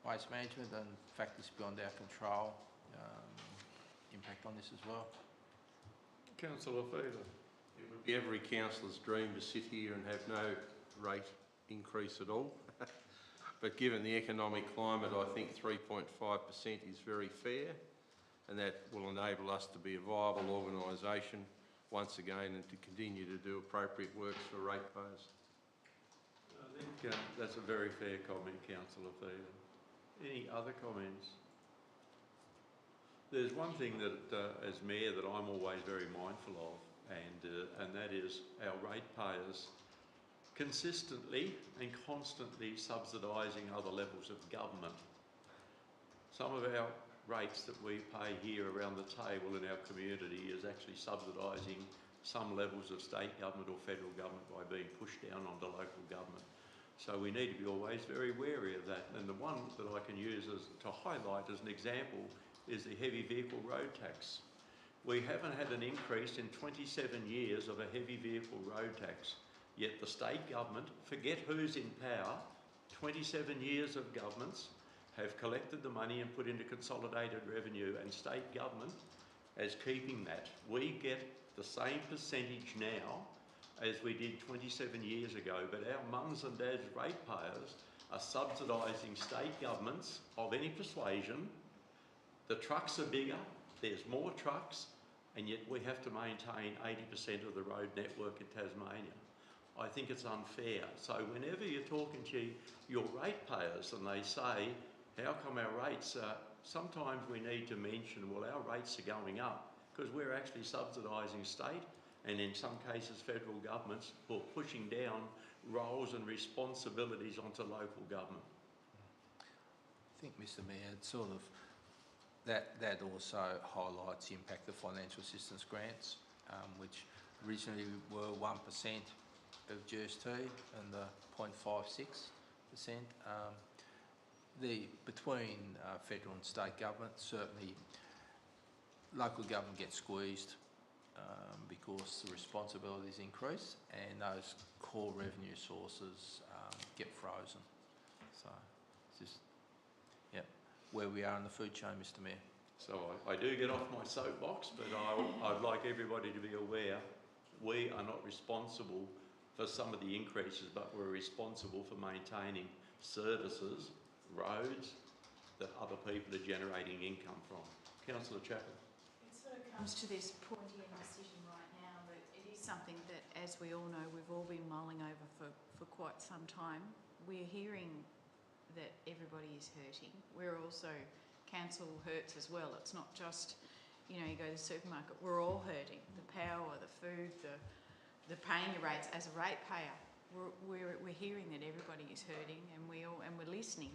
management and factors beyond our control impact on this as well. Councillor Fever. It would be every councillor's dream to sit here and have no rate increase at all. But given the economic climate, I think 3.5% is very fair, and that will enable us to be a viable organisation once again and to continue to do appropriate works for ratepayers. I think that's a very fair comment, Councillor Fever. Any other comments? There's one thing that, as Mayor, that I'm always very mindful of, and that is our ratepayers consistently and constantly subsidising other levels of government. Some of our rates that we pay here around the table in our community is actually subsidising some levels of state government or federal government by being pushed down onto local government. So we need to be always very wary of that. And the one that I can use to highlight as an example is the heavy vehicle road tax. We haven't had an increase in 27 years of a heavy vehicle road tax. Yet the state government, forget who's in power, 27 years of governments have collected the money and put into consolidated revenue, and state government is keeping that. We get the same percentage now as we did 27 years ago, but our mums and dads ratepayers are subsidising state governments of any persuasion. The trucks are bigger, there's more trucks, and yet we have to maintain 80% of the road network in Tasmania. I think it's unfair. So whenever you're talking to your ratepayers and they say, how come our rates are, sometimes we need to mention, well, our rates are going up because we're actually subsidising state and in some cases federal governments for pushing down roles and responsibilities onto local government. I think, Mr Mayor, it's sort of that also highlights the impact of financial assistance grants, which originally were 1% of GST and the 0.56%. Between federal and state government, certainly local government gets squeezed because the responsibilities increase and those core revenue sources get frozen. So it's just, yeah, where we are in the food chain, Mr Mayor. So I do get off my soapbox, but I'd like everybody to be aware we are not responsible for some of the increases, but we're responsible for maintaining services, roads that other people are generating income from. Councillor Chappell. It sort of comes to this pointy end decision right now, but it is something that, as we all know, we've all been mulling over for quite some time. We're hearing that everybody is hurting. We're also, council hurts as well. It's not just, you go to the supermarket, we're all hurting. The power, the food, the paying your rates as a ratepayer. We're hearing that everybody is hurting and we're listening.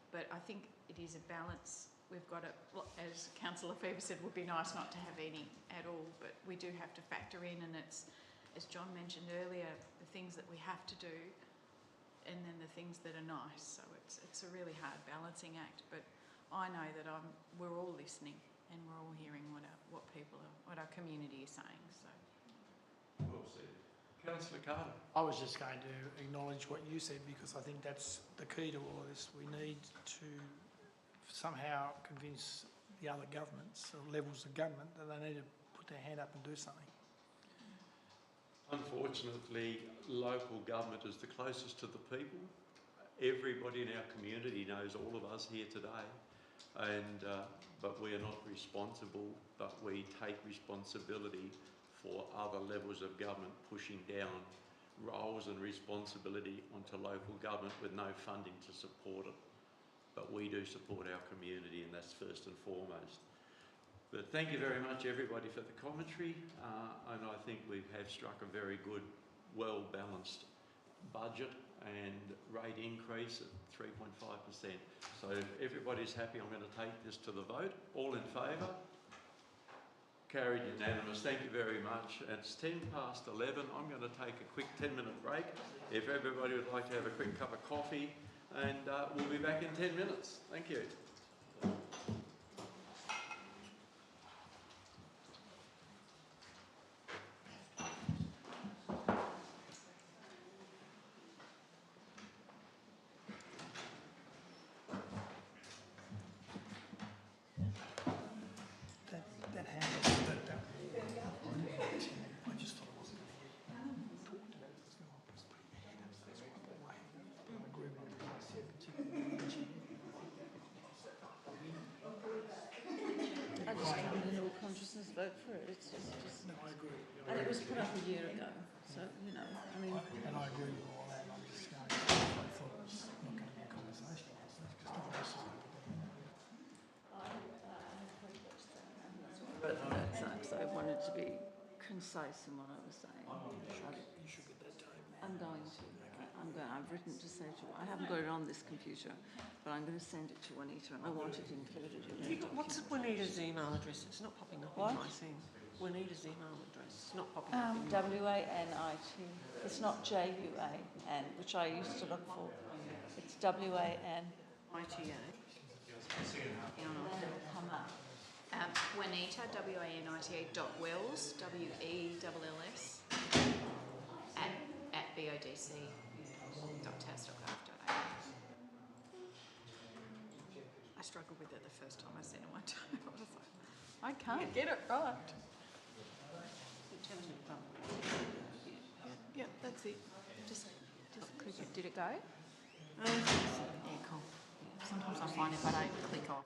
But I think it is a balance. We've got to, as Councillor Fever said, it would be nice not to have any at all, but we do have to factor in, and it's, as John mentioned earlier, the things that we have to do and then the things that are nice. So it's a really hard balancing act, but I know that we're all listening and we're all hearing what our community is saying. So. Well said. Councillor Carter. I was just going to acknowledge what you said because I think that's the key to all of this. We need to somehow convince the other governments or levels of government that they need to put their hand up and do something. Unfortunately, local government is the closest to the people. Everybody in our community knows all of us here today, and but we are not responsible, but we take responsibility for other levels of government pushing down roles and responsibility onto local government with no funding to support it. But we do support our community, and that's first and foremost. But thank you very much, everybody, for the commentary, and I think we have struck a very good, well-balanced budget and rate increase at 3.5%. So if everybody's happy, I'm going to take this to the vote. All in favour? Carried unanimous. Thank you very much. It's 11:10. I'm going to take a quick 10-minute break. If everybody would like to have a quick cup of coffee, and we'll be back in 10 minutes. Thank you. That handles that. I just thought it wasn't important about it. It's putting your hand up, so that's what the way. I agree with what I said, particularly. I just can't in all consciousness vote for it. It's just, No, I agree. and it was put up a year ago. So, you know, I mean, And I agree with all that. I'm just going, I thought it was not going to be a conversation. Because no one else is going to put their hand up. but that's because I wanted to be concise in what I was saying. You should get that tape. I'm going to. I've written to say to. I haven't got it on this computer, but I'm going to send it to Juanita, and I want it included in the document. What's Juanita's email address? It's not popping up What? in my thing. Juanita's email address. It's not popping up in my... WANIT. It's not JUAN, which I used to look for. It's WAN. ITA. It'll come up. Juanita, WANITA .wells, WELLS, at bodc.tas.gov.au. I struggled with it the first time I sent it one time. I was like, I can't get it right. Yeah, that's it. Just click it. Did it go? Yeah, cool. Sometimes I find if I don't click off.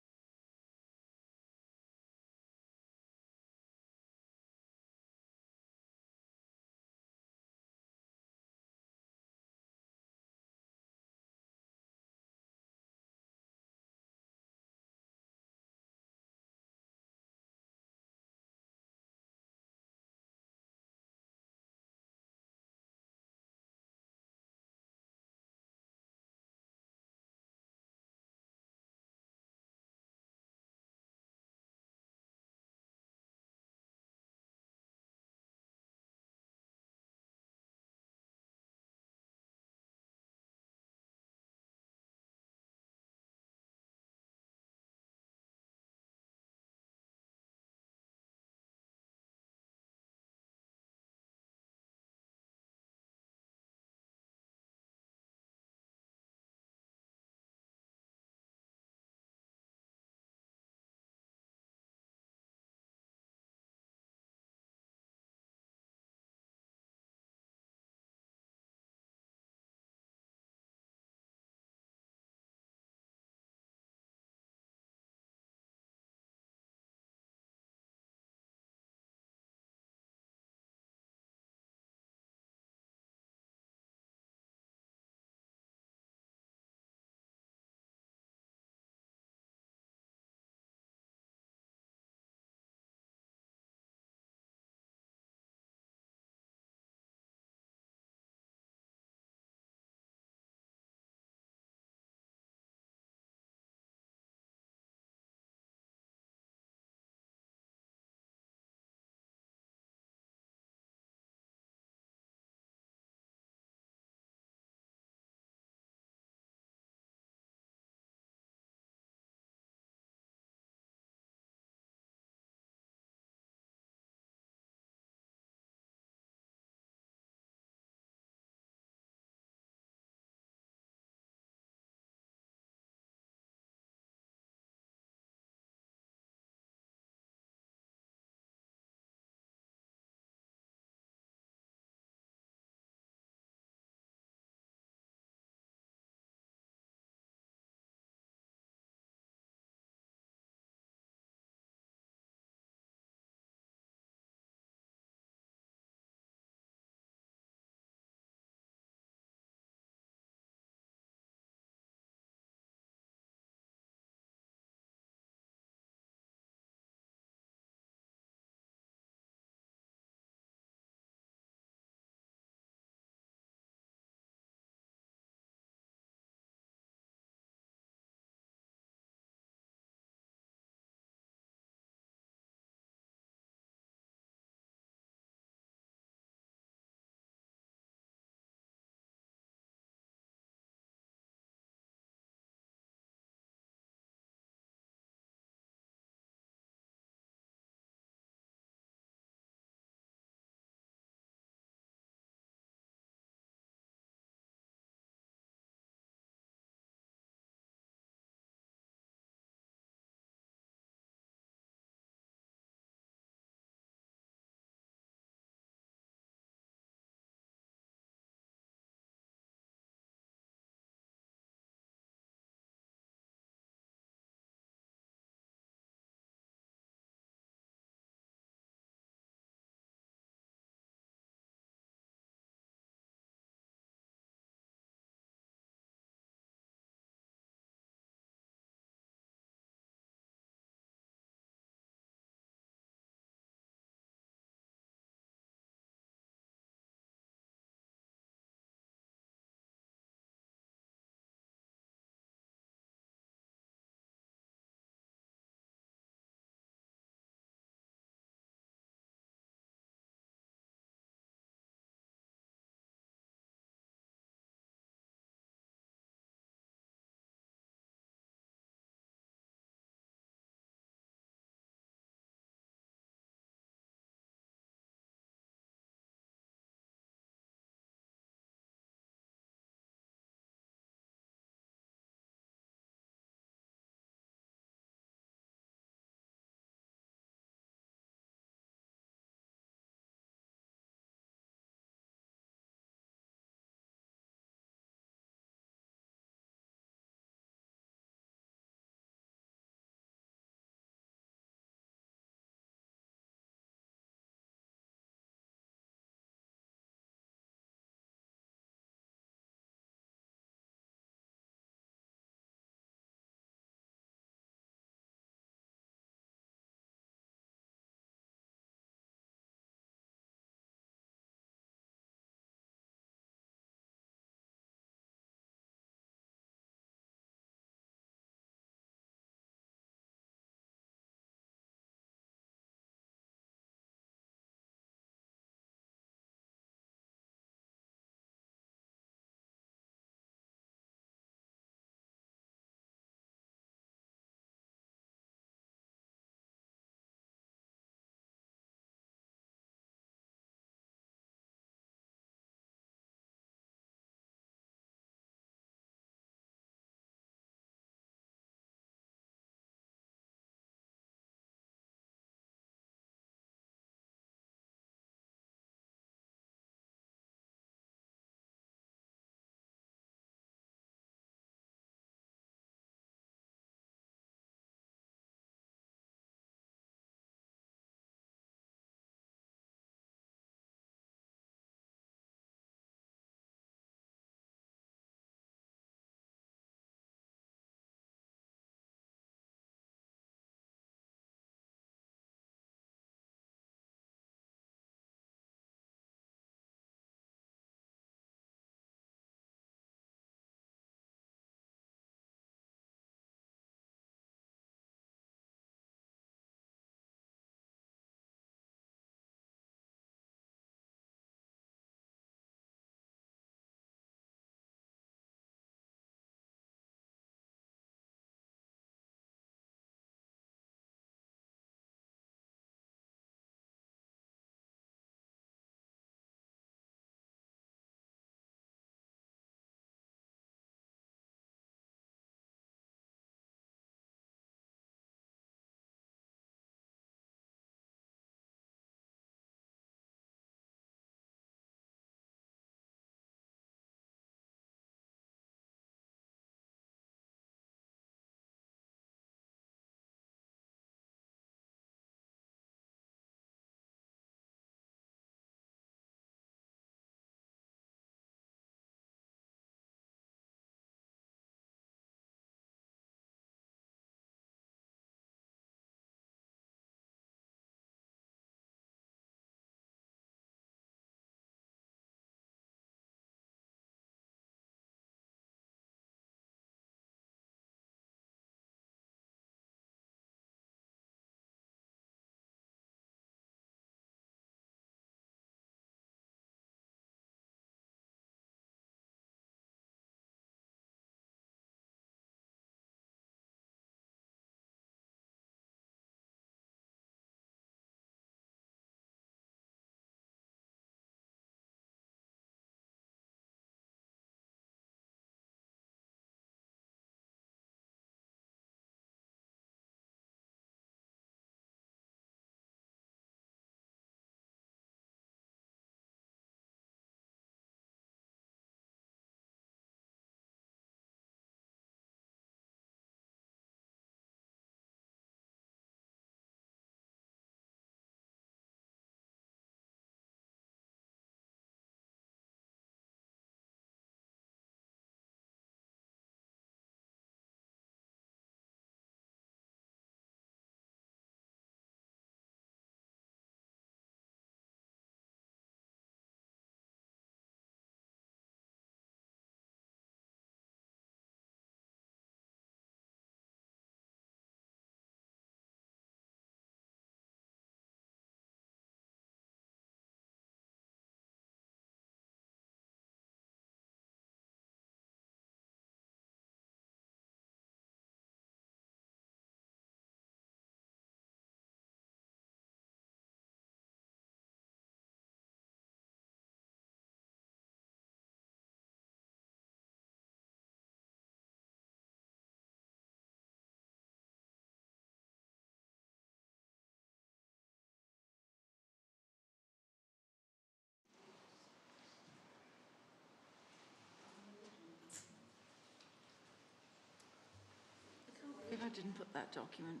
didn't put that document.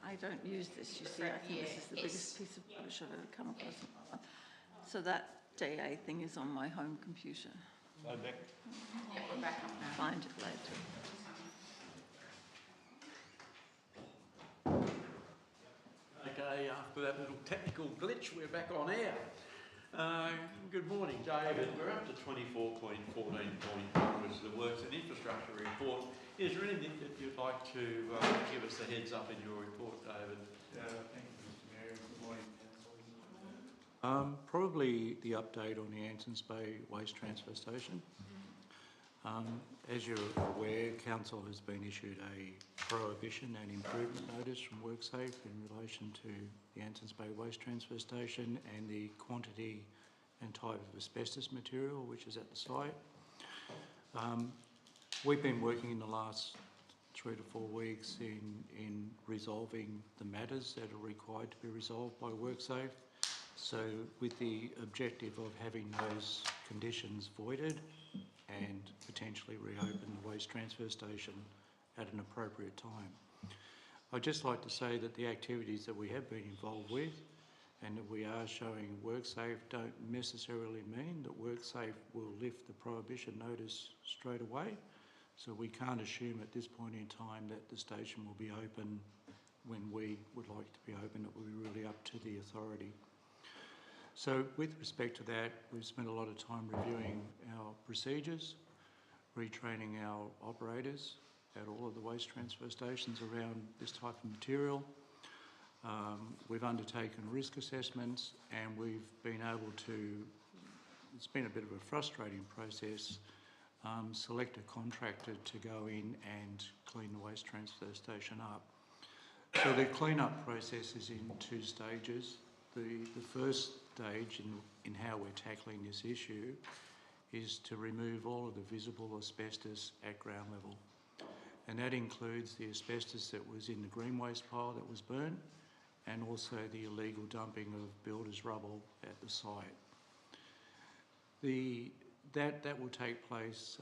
I don't use this, you see. I think this is the biggest piece of rubbish I've ever come across in my life. So that DA thing is on my home computer. So back. Yeah, we're back up now. Find it later. Okay, after that little technical glitch, we're back on air. Good morning, David. We're up to 24.14.1, which is the Works and Infrastructure Report. Is there anything that you'd like to give us a heads up in your report, David? Thank you, Mr Mayor. Good morning, Council. Probably the update on the Ansons Bay Waste Transfer Station. As you're aware, Council has been issued a prohibition and improvement notice from WorkSafe in relation to the Ansons Bay Waste Transfer Station and the quantity and type of asbestos material which is at the site. We've been working in the last 3 to 4 weeks in resolving the matters that are required to be resolved by WorkSafe. So with the objective of having those conditions voided and potentially reopen the waste transfer station at an appropriate time. I'd just like to say that the activities that we have been involved with and that we are showing WorkSafe don't necessarily mean that WorkSafe will lift the prohibition notice straight away. So we can't assume at this point in time that the station will be open when we would like to be open. It will be really up to the authority. So with respect to that, we've spent a lot of time reviewing our procedures, retraining our operators at all of the waste transfer stations around this type of material. We've undertaken risk assessments and we've been able to, it's been a bit of a frustrating process, select a contractor to go in and clean the waste transfer station up. So the clean-up process is in 2 stages. The first stage in how we're tackling this issue is to remove all of the visible asbestos at ground level. And that includes the asbestos that was in the green waste pile that was burnt and also the illegal dumping of builders' rubble at the site. That will take place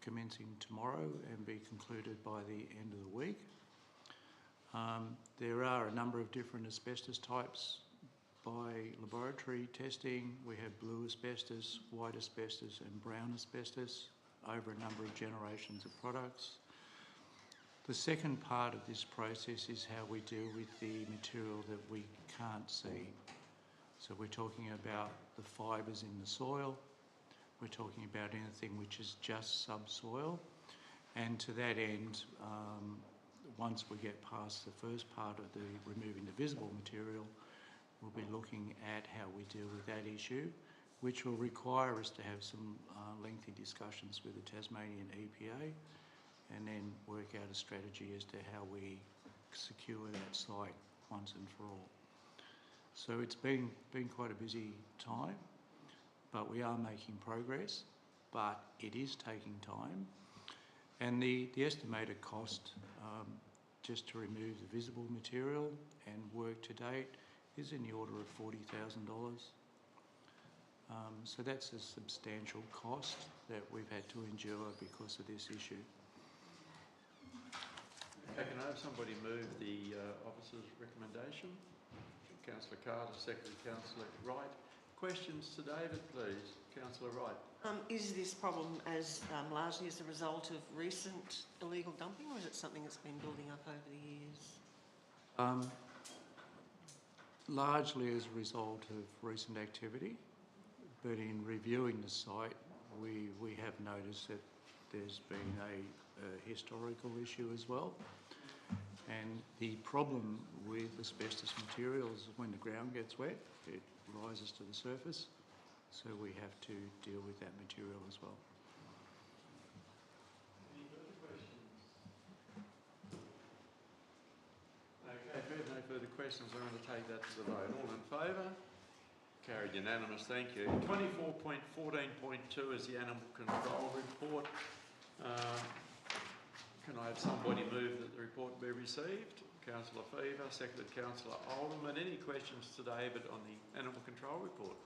commencing tomorrow and be concluded by the end of the week. There are a number of different asbestos types by laboratory testing. We have blue asbestos, white asbestos and brown asbestos over a number of generations of products. The second part of this process is how we deal with the material that we can't see. So we're talking about the fibres in the soil, we're talking about anything which is just subsoil, and to that end, once we get past the first part of the removing the visible material, we'll be looking at how we deal with that issue, which will require us to have some lengthy discussions with the Tasmanian EPA and then work out a strategy as to how we secure that site once and for all. So it's been quite a busy time, but we are making progress, but it is taking time. And the estimated cost just to remove the visible material and work to date is in the order of $40,000. So that's a substantial cost that we've had to endure because of this issue. Okay, can I have somebody move the officer's recommendation? Councillor Carter, Secretary Councillor Wright. Questions to David, please. Councillor Wright. Is this problem largely as a result of recent illegal dumping, or is it something that's been building up over the years? Largely as a result of recent activity, but in reviewing the site, we have noticed that there's been a historical issue as well. And the problem with asbestos materials is when the ground gets wet, it rises to the surface. So we have to deal with that material as well. Any further questions? Okay, if we have no further questions, I'm going to take that to the vote. All in favour? Carried unanimous, thank you. 24.14.2 is the Animal Control Report. Can I have somebody move that the report be received? Councillor Fever, seconded Councillor Oldham. And any questions to David on the Animal Control Report?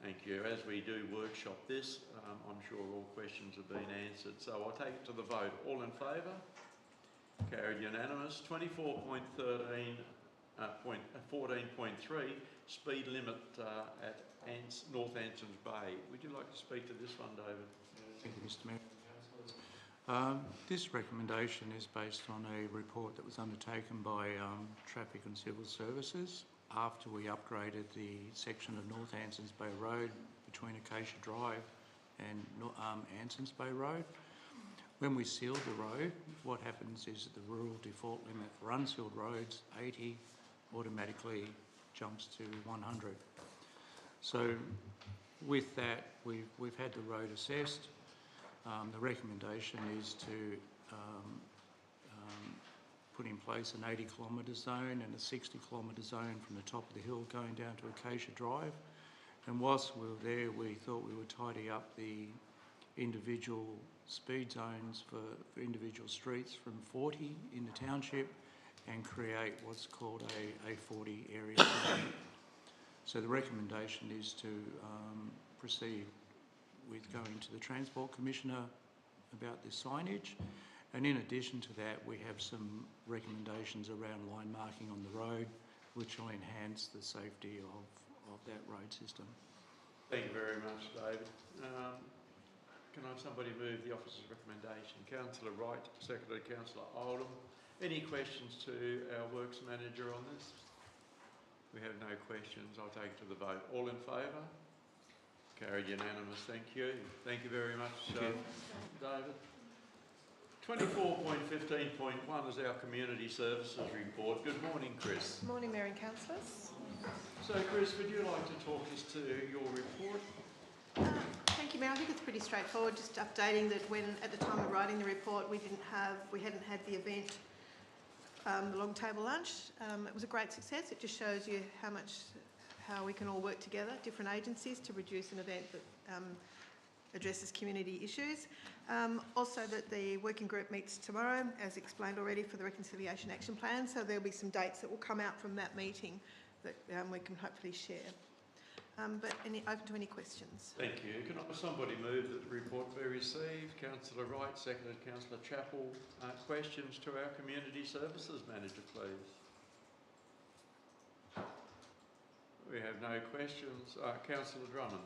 Thank you. As we do workshop this, I'm sure all questions have been answered. So I'll take it to the vote. All in favour? Carried unanimous. 14.3, speed limit at North Ansons Bay. Would you like to speak to this one, David? Thank you, Mr Mayor. This recommendation is based on a report that was undertaken by Traffic and Civil Services after we upgraded the section of North Ansons Bay Road between Acacia Drive and Ansons Bay Road. When we sealed the road, what happens is that the rural default limit for unsealed roads, 80, automatically jumps to 100. So with that, we've had the road assessed. The recommendation is to put in place an 80 kilometre zone and a 60 kilometre zone from the top of the hill going down to Acacia Drive. And whilst we were there, we thought we would tidy up the individual speed zones for individual streets from 40 in the township and create what's called a 40 area zone. So the recommendation is to proceed with going to the Transport Commissioner about this signage. And in addition to that, we have some recommendations around line marking on the road, which will enhance the safety of that road system. Thank you very much, David. Can I have somebody move the officer's recommendation? Councillor Wright, seconded Councillor Oldham. Any questions to our Works Manager on this? We have no questions. I'll take it to the vote. All in favour? Carried unanimous. Thank you. Thank you very much, David. 24.15.1 is our Community Services Report. Good morning, Chris. Morning, Mayor and Councillors. So, Chris, would you like to talk us to your report? Thank you, Mayor. I think it's pretty straightforward. Just updating that when, at the time of writing the report, we hadn't had the event, the long table lunch. It was a great success. It just shows you how we can all work together, different agencies, to produce an event that addresses community issues. Also that the working group meets tomorrow, as explained already, for the Reconciliation Action Plan. So there'll be some dates that will come out from that meeting that we can hopefully share. But open to any questions. Thank you. Can somebody move that the report be received? Councillor Wright, seconded Councillor Chappell. Questions to our Community Services Manager, please. We have no questions. Councillor Drummond.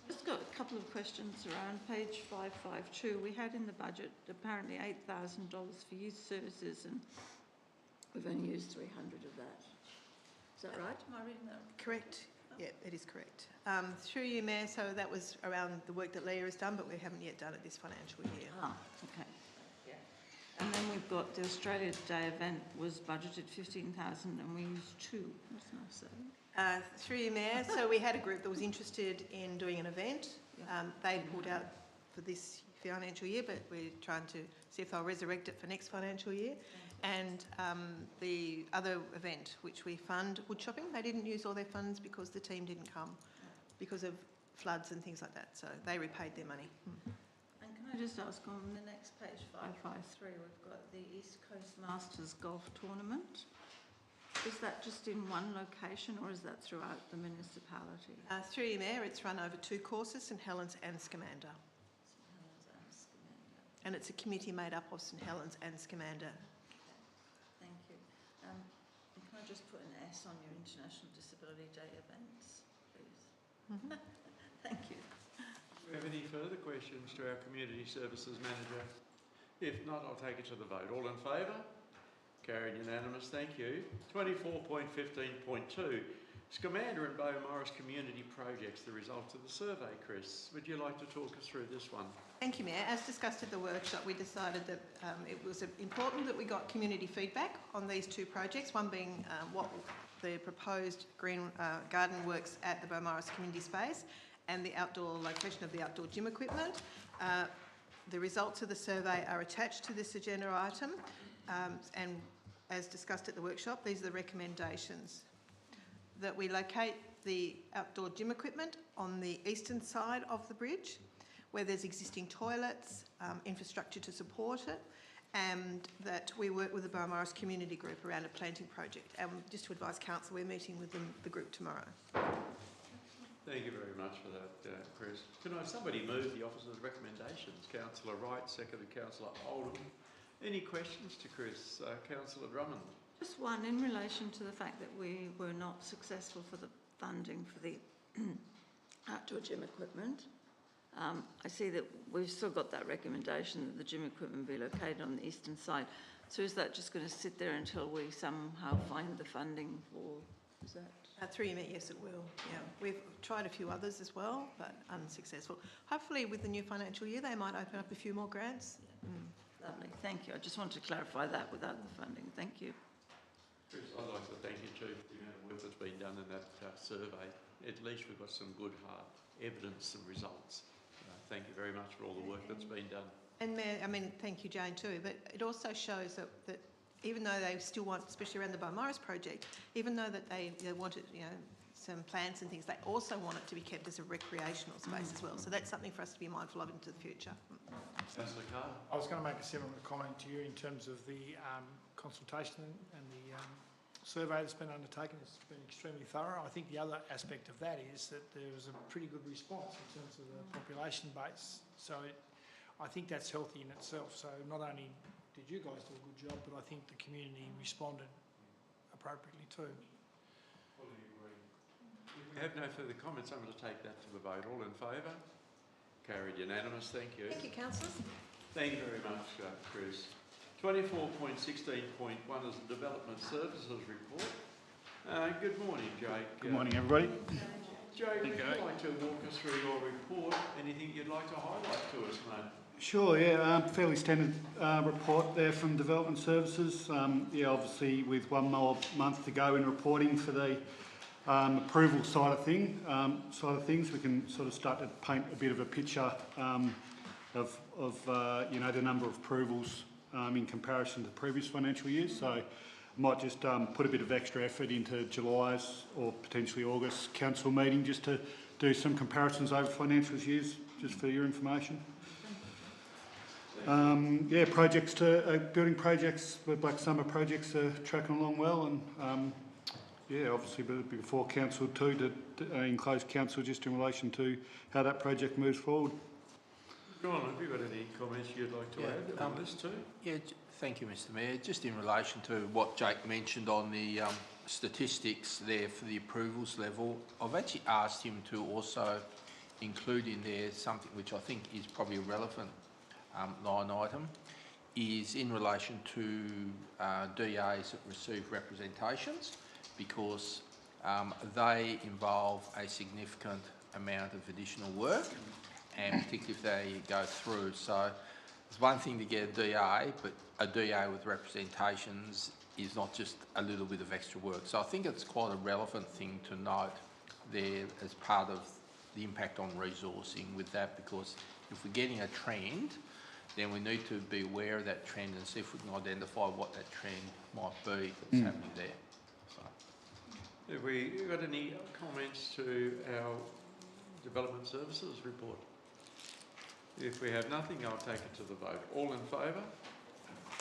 Just got a couple of questions around page 552. We had in the budget apparently $8,000 for youth services, and we've only used 300 of that. Is that right? Am I reading that? Correct. Yeah, it is correct. Through you, Mayor, so that was around the work that Leah has done, but we haven't yet done it this financial year. Ah, okay. Yeah. And then we've got the Australia Day event was budgeted 15,000 and we used 2. That's nice, though. Through you, Mayor, so we had a group that was interested in doing an event. They pulled out for this financial year, but we're trying to see if they'll resurrect it for next financial year. And the other event, which we fund, wood shopping, they didn't use all their funds because the team didn't come because of floods and things like that. So they repaid their money. And can I just ask, on the next page, 553, we've got the East Coast Masters Golf Tournament. Is that just in one location or is that throughout the municipality? Through you, Mayor, it's run over 2 courses, St Helens and Scamander. St Helens and Scamander. And it's a committee made up of St Helens and Scamander. Thank you. And can I just put an S on your International Disability Day events, please? Thank you. Do we have any further questions to our Community Services Manager? If not, I'll take it to the vote. All in favour? Carried unanimous. Thank you. 24.15.2. Scamander and Beaumaris Community Projects, the results of the survey. Chris, would you like to talk us through this one? Thank you, Mayor. As discussed at the workshop, we decided that it was important that we got community feedback on these 2 projects, one being what the proposed green garden works at the Beaumaris community space and the outdoor location of the outdoor gym equipment. The results of the survey are attached to this agenda item, and as discussed at the workshop, these are the recommendations. That we locate the outdoor gym equipment on the eastern side of the bridge, where there's existing toilets, infrastructure to support it, and that we work with the Beaumaris Community Group around a planting project. And just to advise Council, we're meeting with the group tomorrow. Thank you very much for that, Chris. Can I have somebody move the officer's recommendations? Councillor Wright, seconded Councillor Oldham. Any questions to Chris? Councillor Drummond. Just one in relation to the fact that we were not successful for the funding for the outdoor gym equipment. I see that we've still got that recommendation that the gym equipment be located on the eastern side. So is that just going to sit there until we somehow find the funding for, is that? Through you, Mayor, yes, it will. Yeah, we've tried a few others as well, but unsuccessful. Hopefully, with the new financial year, they might open up a few more grants. Lovely, thank you. I just wanted to clarify that without the funding. Thank you. Chris, I'd like to thank you too for the amount of work that's been done in that survey. At least we've got some good hard evidence and results. Thank you very much for all the work that's been done. And Mayor, I mean, thank you, Jane, too, but it also shows that even though they still want, especially around the Beaumaris project, even though that they wanted, some plants and things, they also want it to be kept as a recreational space as well. So that's something for us to be mindful of into the future. Councillor Carter. I was going to make a similar comment to you in terms of the consultation and the survey that's been undertaken. It's been extremely thorough. I think the other aspect of that is that there was a pretty good response in terms of the population base. So I think that's healthy in itself. So not only did you guys do a good job, but I think the community responded appropriately too. Fully agree. If we have no further comments, I'm going to take that to the vote. All in favour? Carried unanimous. Thank you. Thank you, councillors. Thank you very much, Chris. 24.16.1 is the Development Services Report. Good morning, Jake. Good morning, everybody. Jake, would you like to walk us through your report? Anything you'd like to highlight to us, mate? Sure, yeah, fairly standard report there from Development Services. Yeah, obviously with one more month to go in reporting for the approval side of things, we can sort of start to paint a bit of a picture of the number of approvals in comparison to previous financial years. So I might just put a bit of extra effort into July's or potentially August council meeting just to do some comparisons over financial years, just for your information. Yeah, building projects, the Black Summer projects are tracking along well, and yeah, obviously before council too, in closed council, just in relation to how that project moves forward. John, have you got any comments you'd like to add on this too? Yeah, thank you, Mr Mayor. Just in relation to what Jake mentioned on the statistics there for the approvals level, I've actually asked him to also include in there something which I think is probably a relevant line item, is in relation to DAs that receive representations, because they involve a significant amount of additional work, and particularly if they go through. So it's one thing to get a DA, but a DA with representations is not just a little bit of extra work. So I think it's quite a relevant thing to note there as part of the impact on resourcing with that, because if we're getting a trend, then we need to be aware of that trend and see if we can identify what that trend might be that's happening there. So. Have we got any comments to our Development Services report? If we have nothing, I'll take it to the vote. All in favour?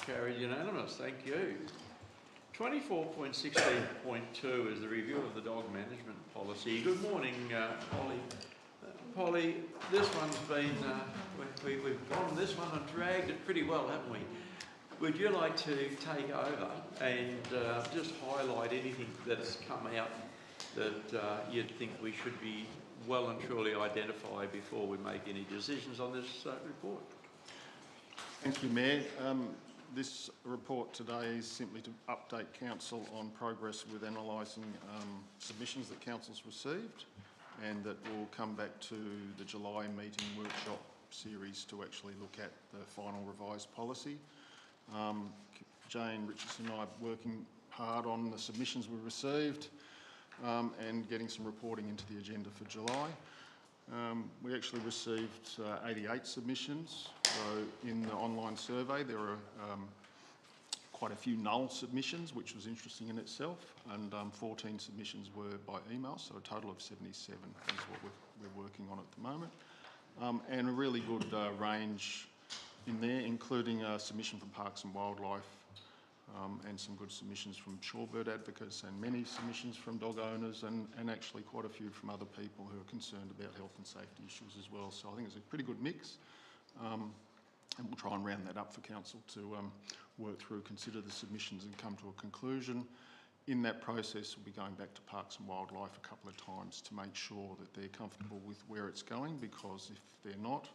Carried unanimous. Thank you. 24.16.2 is the review of the dog management policy. Good morning, Polly. Polly, this one's been, we've gone this one and dragged it pretty well, haven't we? Would you like to take over and just highlight anything that's come out that you'd think we should be well and truly identify before we make any decisions on this report? Thank you, Mayor. This report today is simply to update Council on progress with analysing submissions that Council's received, and that will come back to the July meeting workshop series to actually look at the final revised policy. Jane Richardson and I are working hard on the submissions we received and getting some reporting into the agenda for July. We actually received 88 submissions. So in the online survey there are quite a few null submissions, which was interesting in itself, and 14 submissions were by email, so a total of 77 is what we're working on at the moment. And a really good range in there, including a submission from Parks and Wildlife, and some good submissions from shorebird advocates and many submissions from dog owners and actually quite a few from other people who are concerned about health and safety issues as well. So I think it's a pretty good mix. And we'll try and round that up for council to work through, consider the submissions and come to a conclusion. In that process, we'll be going back to Parks and Wildlife a couple of times to make sure that they're comfortable with where it's going, because if they're not,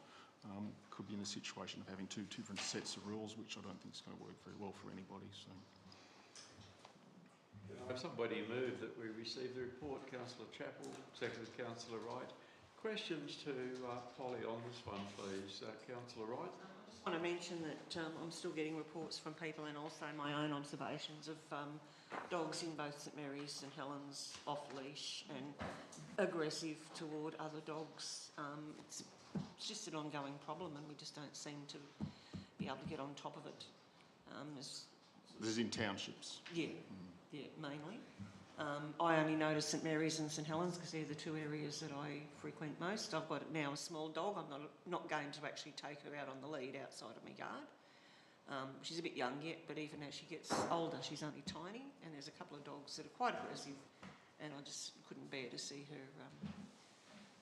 could be in a situation of having two different sets of rules, which I don't think is going to work very well for anybody. So, can I have somebody move that we receive the report? Councillor Chappell, seconded Councillor Wright. Questions to Polly on this one, please. Councillor Wright. I just want to mention that I'm still getting reports from people and also my own observations of dogs in both St Mary's and Helens off leash and aggressive toward other dogs. It's just an ongoing problem, and we just don't seem to be able to get on top of it. there's in townships. Yeah, yeah, mainly. I only notice St Mary's and St Helens because they're the two areas that I frequent most. I've got now a small dog. I'm not going to actually take her out on the lead outside of my yard. She's a bit young yet, but even as she gets older, she's only tiny, and there's a couple of dogs that are quite aggressive, and I just couldn't bear to see her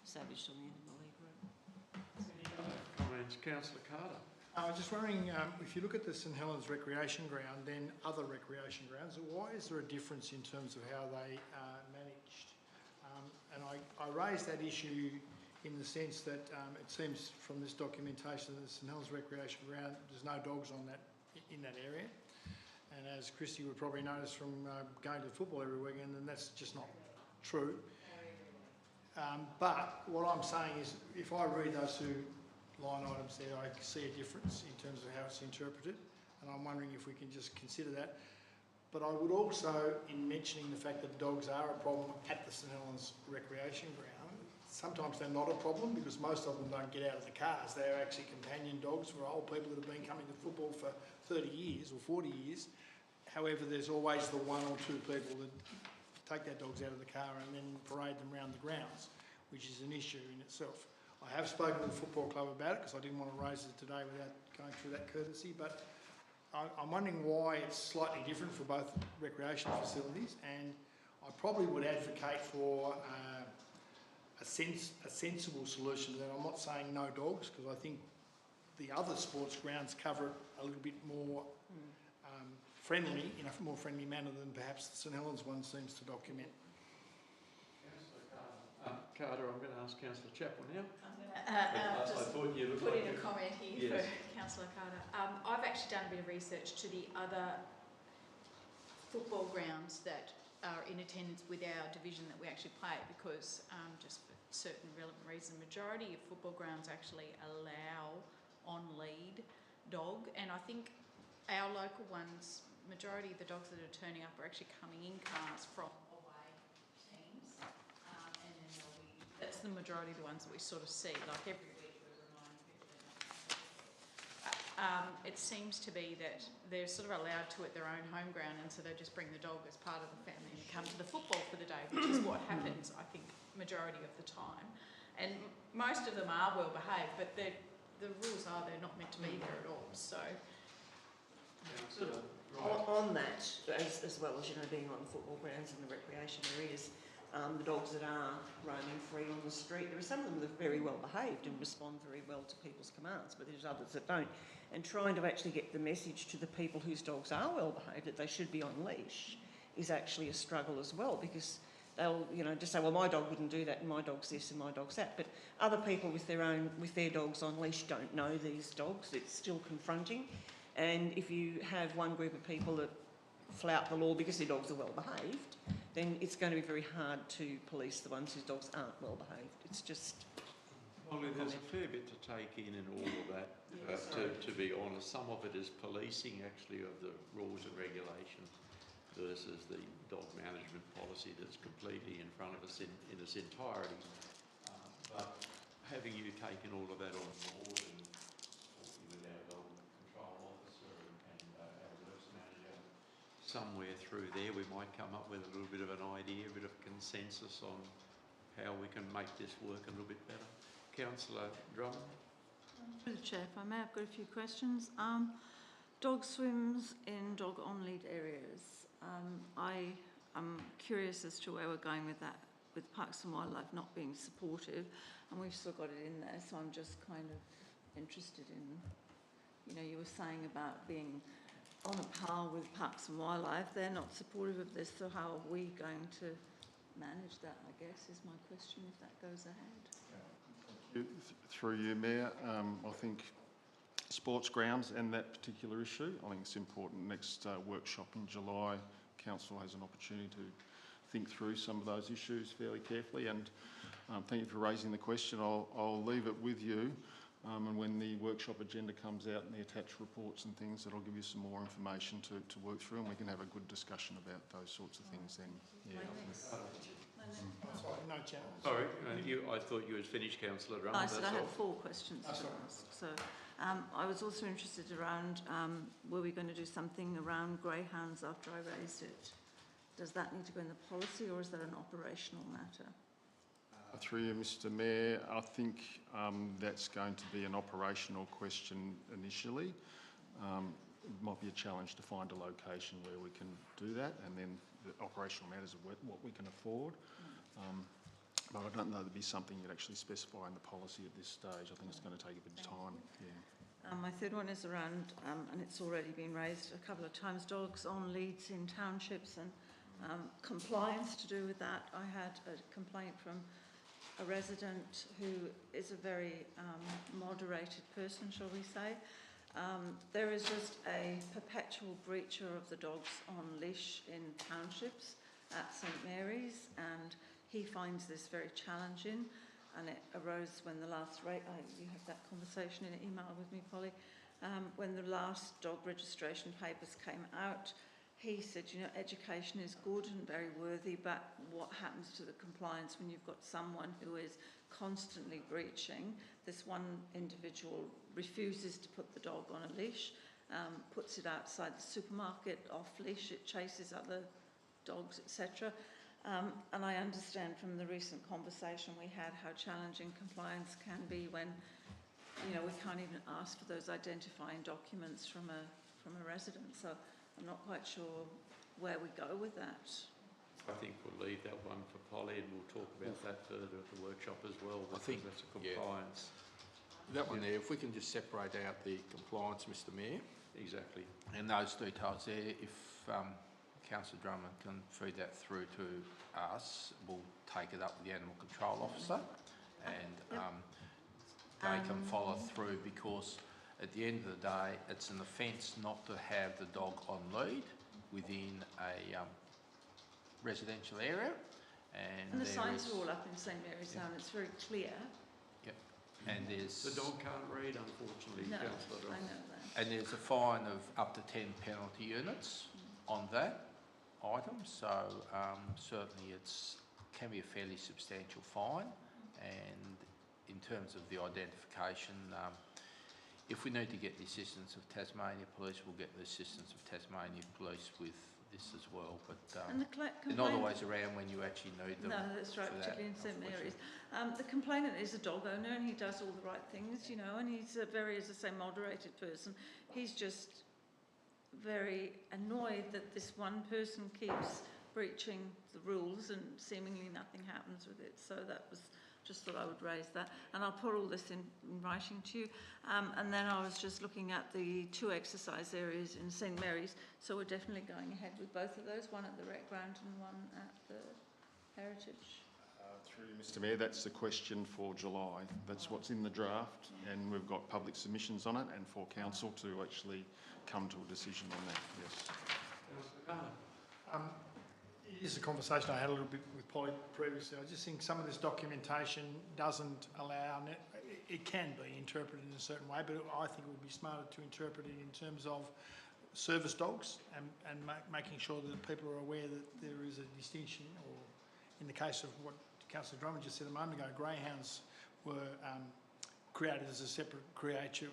savaged on the end of the lead road. Comments, Councillor Carter. I was just wondering, if you look at the St Helens recreation ground, then other recreation grounds, why is there a difference in terms of how they are managed? And I raised that issue in the sense that it seems from this documentation that the St Helens recreation ground, there's no dogs on that in that area. And as Christy would probably notice from going to football every weekend, then that's just not true. But what I'm saying is, if I read those two line items there, I see a difference in terms of how it's interpreted, and I'm wondering if we can just consider that. But I would also, in mentioning the fact that dogs are a problem at the St Helens recreation ground, sometimes they're not a problem because most of them don't get out of the cars. They're actually companion dogs for old people that have been coming to football for 30 years or 40 years. However, there's always the one or two people that take their dogs out of the car and then parade them around the grounds, which is an issue in itself. I have spoken to the football club about it because I didn't want to raise it today without going through that courtesy, but I'm wondering why it's slightly different for both recreation facilities, and I probably would advocate for a sensible solution to that. I'm not saying no dogs, because I think the other sports grounds cover it a little bit more friendly, in a more friendly manner than perhaps the St Helens one seems to document. Carter, I'm going to ask Councillor Chappell now. I thought you looked put like in a comment here yes. for Councillor Carter. I've actually done a bit of research to the other football grounds that are in attendance with our division that we actually play, because just for certain relevant reasons, majority of football grounds actually allow on-lead dog, and I think our local ones, majority of the dogs that are turning up are actually coming in cars from away teams, and then that's the majority of the ones that we sort of see, like every week we're reminding people it seems to be that they're sort of allowed to at their own home ground, and so they just bring the dog as part of the family and come to the football for the day, which is what happens, I think, majority of the time. And most of them are well behaved, but the rules are they're not meant to be there at all. So, On that, as well as, you know, being on football grounds and the recreation areas, the dogs that are roaming free on the street, there are some of them that are very well behaved and respond very well to people's commands, but there's others that don't. And trying to actually get the message to the people whose dogs are well behaved that they should be on leash is actually a struggle as well, because they'll, you know, just say, well, my dog wouldn't do that and my dog's this and my dog's that. But other people with their dogs on leash don't know these dogs. It's still confronting. And if you have one group of people that flout the law because their dogs are well behaved, then it's going to be very hard to police the ones whose dogs aren't well behaved. It's just... Well, there's a fair bit to take in all of that, to be honest. Some of it is policing, actually, of the rules and regulations versus the dog management policy that's completely in front of us in its entirety. But having you taken all of that on board and talking with our dog control officer and our works manager, somewhere through there we might come up with a little bit of an idea, a bit of consensus on how we can make this work a little bit better. Councillor Drummond. Through the Chair, if I may, I've got a few questions. Dog swims in dog on-lead areas. I am curious as to where we're going with that, with Parks and Wildlife not being supportive, and we've still got it in there, so I'm just kind of interested in, you know, you were saying about being on a par with Parks and Wildlife. They're not supportive of this, so how are we going to manage that, I guess, is my question, if that goes ahead. Through you, Mayor, I think sports grounds and that particular issue, I think it's important. Next workshop in July, Council has an opportunity to think through some of those issues fairly carefully, and thank you for raising the question. I'll leave it with you, and when the workshop agenda comes out and the attached reports and things, that'll give you some more information to work through, and we can have a good discussion about those sorts of things then. Yeah. Sorry, no, Chair. Sorry, I thought you had finished, Councillor Drummond. I said I that's had all. 4 questions to ask. So I was also interested around, were we going to do something around greyhounds after I raised it? Does that need to go in the policy, or is that an operational matter? Through you, Mr Mayor, I think that's going to be an operational question initially. It might be a challenge to find a location where we can do that, and then the operational matters of what we can afford. But I don't know there'd be something you'd actually specify in the policy at this stage. I think it's going to take a bit of time. Yeah. My third one is around, and it's already been raised a couple of times, dogs on leads in townships and compliance to do with that. I had a complaint from a resident who is a very moderated person, shall we say. There is just a perpetual breacher of the dogs on leash in townships at St Mary's, and he finds this very challenging, and it arose when the last you have that conversation in an email with me, Polly, when the last dog registration papers came out. He said, you know, education is good and very worthy, but what happens to the compliance when you've got someone who is constantly breaching? This one individual refuses to put the dog on a leash, puts it outside the supermarket off leash, it chases other dogs, etc. And I understand from the recent conversation we had how challenging compliance can be when, you know, we can't even ask for those identifying documents from a resident. So I'm not quite sure where we go with that. I think we'll leave that one for Polly, and we'll talk about that further at the workshop as well. I think that's a compliance. That one there, if we can just separate out the compliance, Mr Mayor. Exactly. And those details there, if Councillor Drummond can feed that through to us, we'll take it up with the Animal Control Officer, and they can follow through, because at the end of the day, it's an offence not to have the dog on lead within a residential area. And the signs are all up in St Mary's now, and it's very clear. Yep. And there's... The dog can't read, unfortunately, No, Councillor Drummond. I know that. And there's a fine of up to 10 penalty units on that item, so certainly can be a fairly substantial fine. And in terms of the identification, if we need to get the assistance of Tasmania Police, we'll get the assistance of Tasmania Police with this as well. But And the they're not always around when you actually need them. No, that's right, particularly in St Mary's. The complainant is a dog owner, and he does all the right things, you know, and he's a very, as I say, moderated person. He's just very annoyed that this one person keeps breaching the rules and seemingly nothing happens with it. So that was, just thought I would raise that. And I'll put all this in writing to you. And then I was just looking at the 2 exercise areas in St Mary's. So we're definitely going ahead with both of those, one at the rec ground and one at the Heritage. Through you, Mr Mayor, that's the question for July. That's what's in the draft, and we've got public submissions on it, and for Council to actually come to a decision on that, yes. It is a conversation I had a little bit with Polly previously. I just think some of this documentation doesn't allow, it can be interpreted in a certain way, but I think it would be smarter to interpret it in terms of service dogs and making sure that people are aware that there is a distinction, or in the case of what Councillor Drummond just said a moment ago, greyhounds were created as a separate creature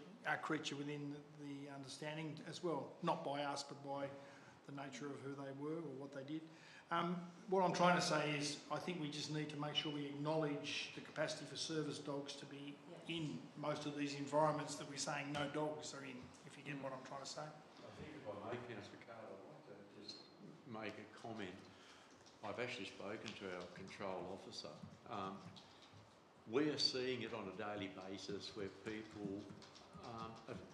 within the understanding as well, not by us but by the nature of who they were or what they did. What I'm trying to say is I think we just need to make sure we acknowledge the capacity for service dogs to be in most of these environments that we're saying no dogs are in, if you get what I'm trying to say. may, Councillor Carter, I'd like to just make a comment. I've actually spoken to our control officer. We're seeing it on a daily basis where people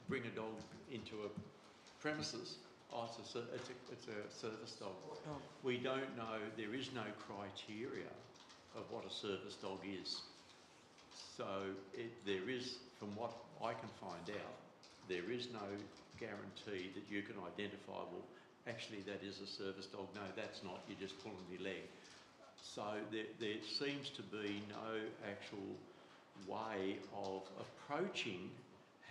bring a dog into a premises. Oh, it's a service dog. We don't know, there is no criteria of what a service dog is. So there is, from what I can find out, there is no guarantee that you can identify, well, actually that is a service dog. No, that's not, you're just pulling your leg. So there seems to be no actual way of approaching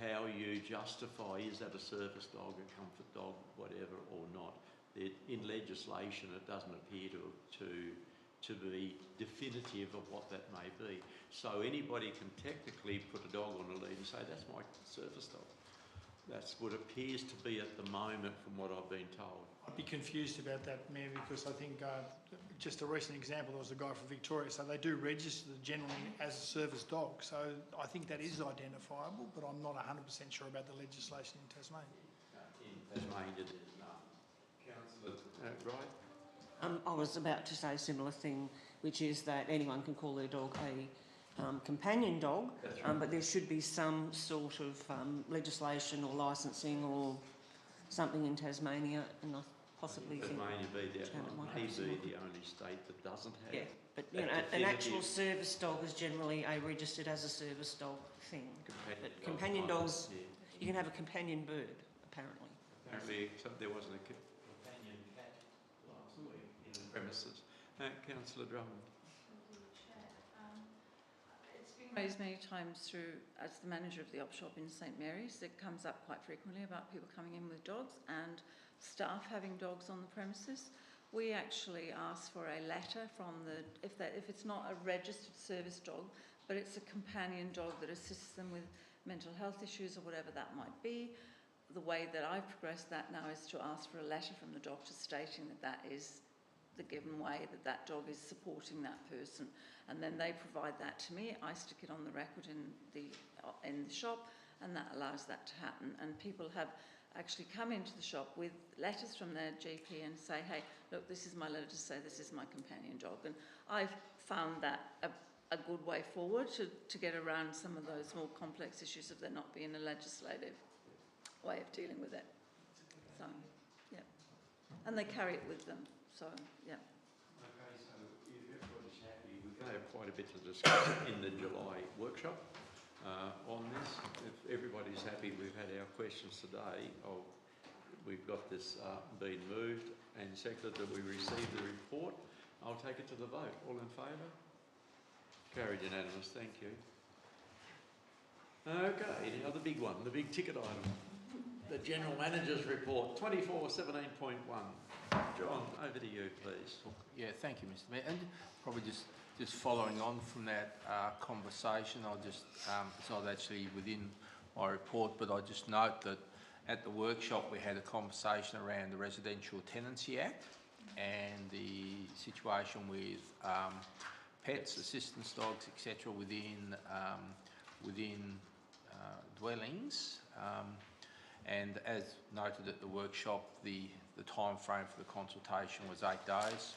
how you justify, is that a service dog, a comfort dog, whatever, or not. In legislation, it doesn't appear to be definitive of what that may be. So anybody can technically put a dog on a lead and say, that's my service dog. That's what appears to be at the moment from what I've been told. I'd be confused about that, Mayor, because I think just a recent example, there was a guy from Victoria, so they do register generally as a service dog. So I think that is identifiable, but I'm not 100% sure about the legislation in Tasmania. In Tasmania, there's none. Councillor Wright? I was about to say a similar thing, which is that anyone can call their dog a companion dog, but there should be some sort of legislation or licensing or something in Tasmania, and I possibly think Tasmania may be some. the only state that doesn't have. Yeah, but you know, an actual service dog is generally registered as a service dog thing. Companion dogs, you can have a companion bird, apparently. Apparently, there wasn't a companion cat last week in the premises. Councillor Drummond. It's been raised many times through, as the manager of the op shop in St Mary's, it comes up quite frequently about people coming in with dogs and staff having dogs on the premises. We actually ask for a letter from if it's not a registered service dog, but it's a companion dog that assists them with mental health issues or whatever that might be. The way that I've progressed that now is to ask for a letter from the doctor stating that that is the given way, that that dog is supporting that person, and then they provide that to me. I stick it on the record in the shop, and that allows that to happen. And people have actually come into the shop with letters from their GP and say, hey, look, this is my letter to say this is my companion dog. And I've found that a good way forward to get around some of those more complex issues of there not being a legislative way of dealing with it. So, yeah. And they carry it with them. So, yeah. Okay, so if everybody's happy, we're going to have quite a bit to discuss in the July workshop on this. If everybody's happy, we've had our questions today. We've got this being moved and seconded that we receive the report. I'll take it to the vote. All in favour? Carried unanimous, thank you. Okay, now the big one, the big ticket item. The General Manager's Report, 2417.1. John, over to you, please. Yeah, thank you, Mr. Mayor. And probably just following on from that conversation, I'll just, it's not actually within my report, but I just note that at the workshop we had a conversation around the Residential Tenancy Act and the situation with pets, assistance dogs, etc. within dwellings. And as noted at the workshop, the time frame for the consultation was 8 days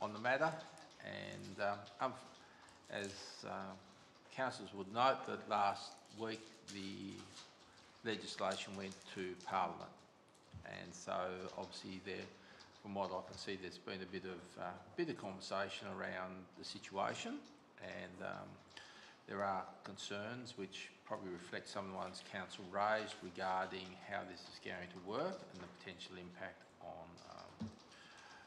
on the matter. And as councillors would note, that last week the legislation went to Parliament, and so obviously there, from what I can see, there's been a bit of conversation around the situation, and there are concerns which probably reflect some of the ones council raised regarding how this is going to work and the potential impact on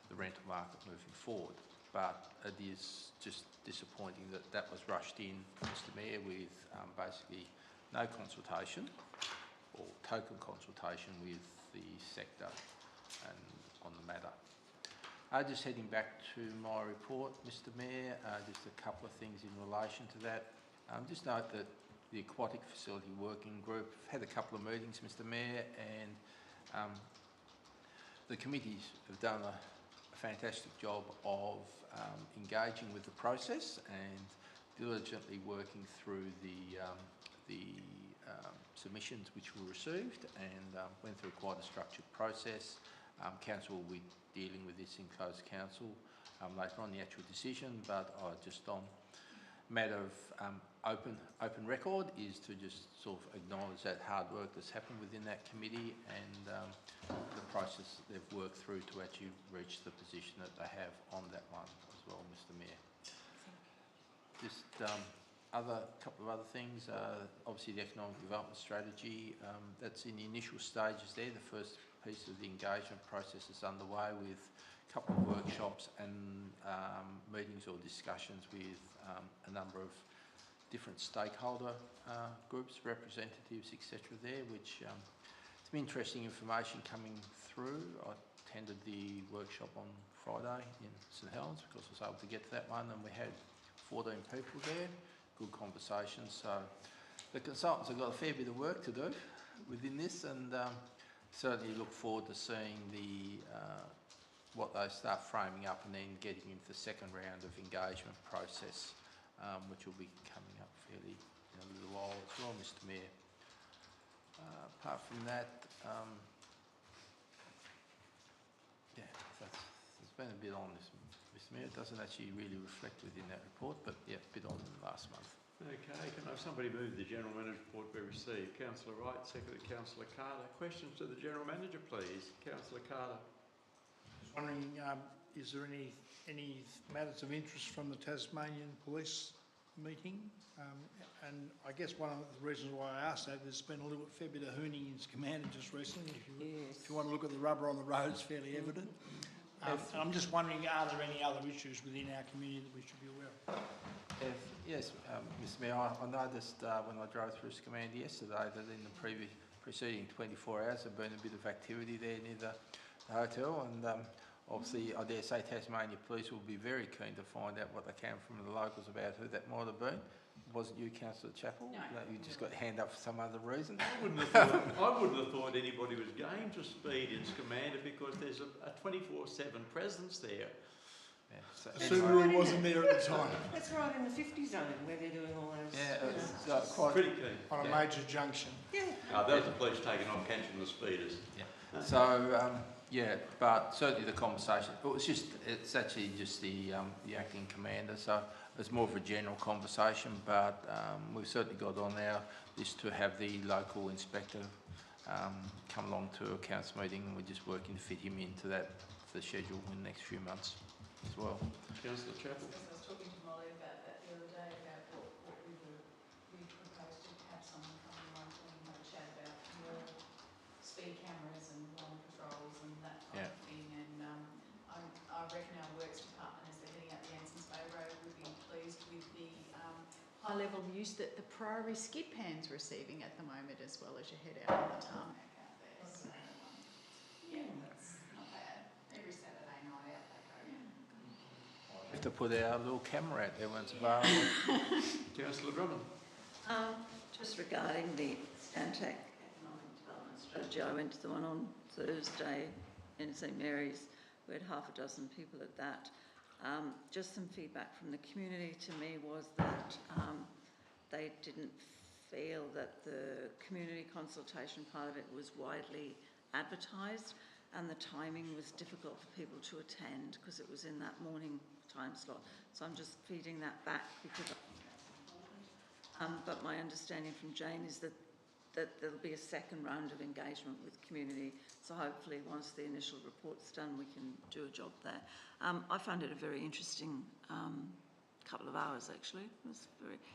the rental market moving forward. But it is just disappointing that that was rushed in, Mr. Mayor, with basically no consultation or token consultation with the sector and on the matter. Just heading back to my report, Mr. Mayor, just a couple of things in relation to that. Just note that the Aquatic Facility Working Group had a couple of meetings, Mr. Mayor, and the committees have done a fantastic job of engaging with the process and diligently working through the submissions which were received and went through quite a structured process. Council will be dealing with this in closed council later on, the actual decision, but I just on matter of open record is to just sort of acknowledge that hard work that's happened within that committee and the process they've worked through to actually reach the position that they have on that one as well, Mr Mayor. Just couple of other things, obviously the economic development strategy, that's in the initial stages there. The first piece of the engagement process is underway with a couple of workshops and meetings or discussions with a number of different stakeholder groups, representatives, etc. there, which some interesting information coming through. I attended the workshop on Friday in St Helens because I was able to get to that one, and we had 14 people there. Good conversations. So the consultants have got a fair bit of work to do within this, and certainly look forward to seeing the what they start framing up and then getting into the second round of engagement process, which will be coming up fairly in a little while as well, Mr Mayor. Apart from that, yeah, there's been a bit on this, Mr Mayor. It doesn't actually really reflect within that report, but yeah, a bit on last month. Okay, can I have somebody move the General Manager's report be received? Councillor Wright, seconded Councillor Carter. Questions to the General Manager, please. Councillor Carter. Just wondering, is there any matters of interest from the Tasmanian Police meeting? And I guess one of the reasons why I asked that, there's been a little fair bit of hooning in Scamander just recently. If you want to look at the rubber on the road, it's fairly evident. And I'm just wondering, are there any other issues within our community that we should be aware of? Yes, Mr Mayor, I noticed when I drove through Scamander yesterday that in the preceding 24 hours there had been a bit of activity there near the hotel, and obviously I dare say Tasmania Police will be very keen to find out what they can from the locals about who that might have been. Wasn't you, Councillor Chappell? No. You just got hand up for some other reason? I wouldn't have thought anybody was game to speed in Scamander because there's a 24/7 presence there. Yeah, so Subaru wasn't there at the time. That's right in the 50 zone where they're doing all those. yeah, it's quite Pretty keen. On a major junction. Yeah. That was the police taking off, catching the speeders. Yeah. So yeah, but certainly the conversation. It's actually just the acting commander. So it's more of a general conversation. But we've certainly got on our list to have the local inspector come along to a council meeting, and we're just working to fit him into the schedule in the next few months as well. Councillor Chappell. I was talking to Molly about that the other day, about what we proposed to have someone come along and have a chat about more speed cameras and long patrols and that type of thing. And I reckon our Works Department, as they're heading up the Ansons Bay Road, would be pleased with the high level of use that the Priory skid pan's receiving at the moment, as well as you head out on the tarmac out there. So, yeah, that's not bad. Every Saturday night out they go. Have to put our little camera out there when it's available. Councillor Drummond. Just regarding the Stantec Economic Development Strategy, I went to the one on Thursday in St Mary's. We had half a dozen people at that. Just some feedback from the community to me was that they didn't feel that the community consultation part of it was widely advertised, and the timing was difficult for people to attend because it was in that morning time slot. So I'm just feeding that back because I think that's important. But my understanding from Jane is that there'll be a second round of engagement with community. So hopefully once the initial report's done, we can do a job there. I found it a very interesting couple of hours actually. It was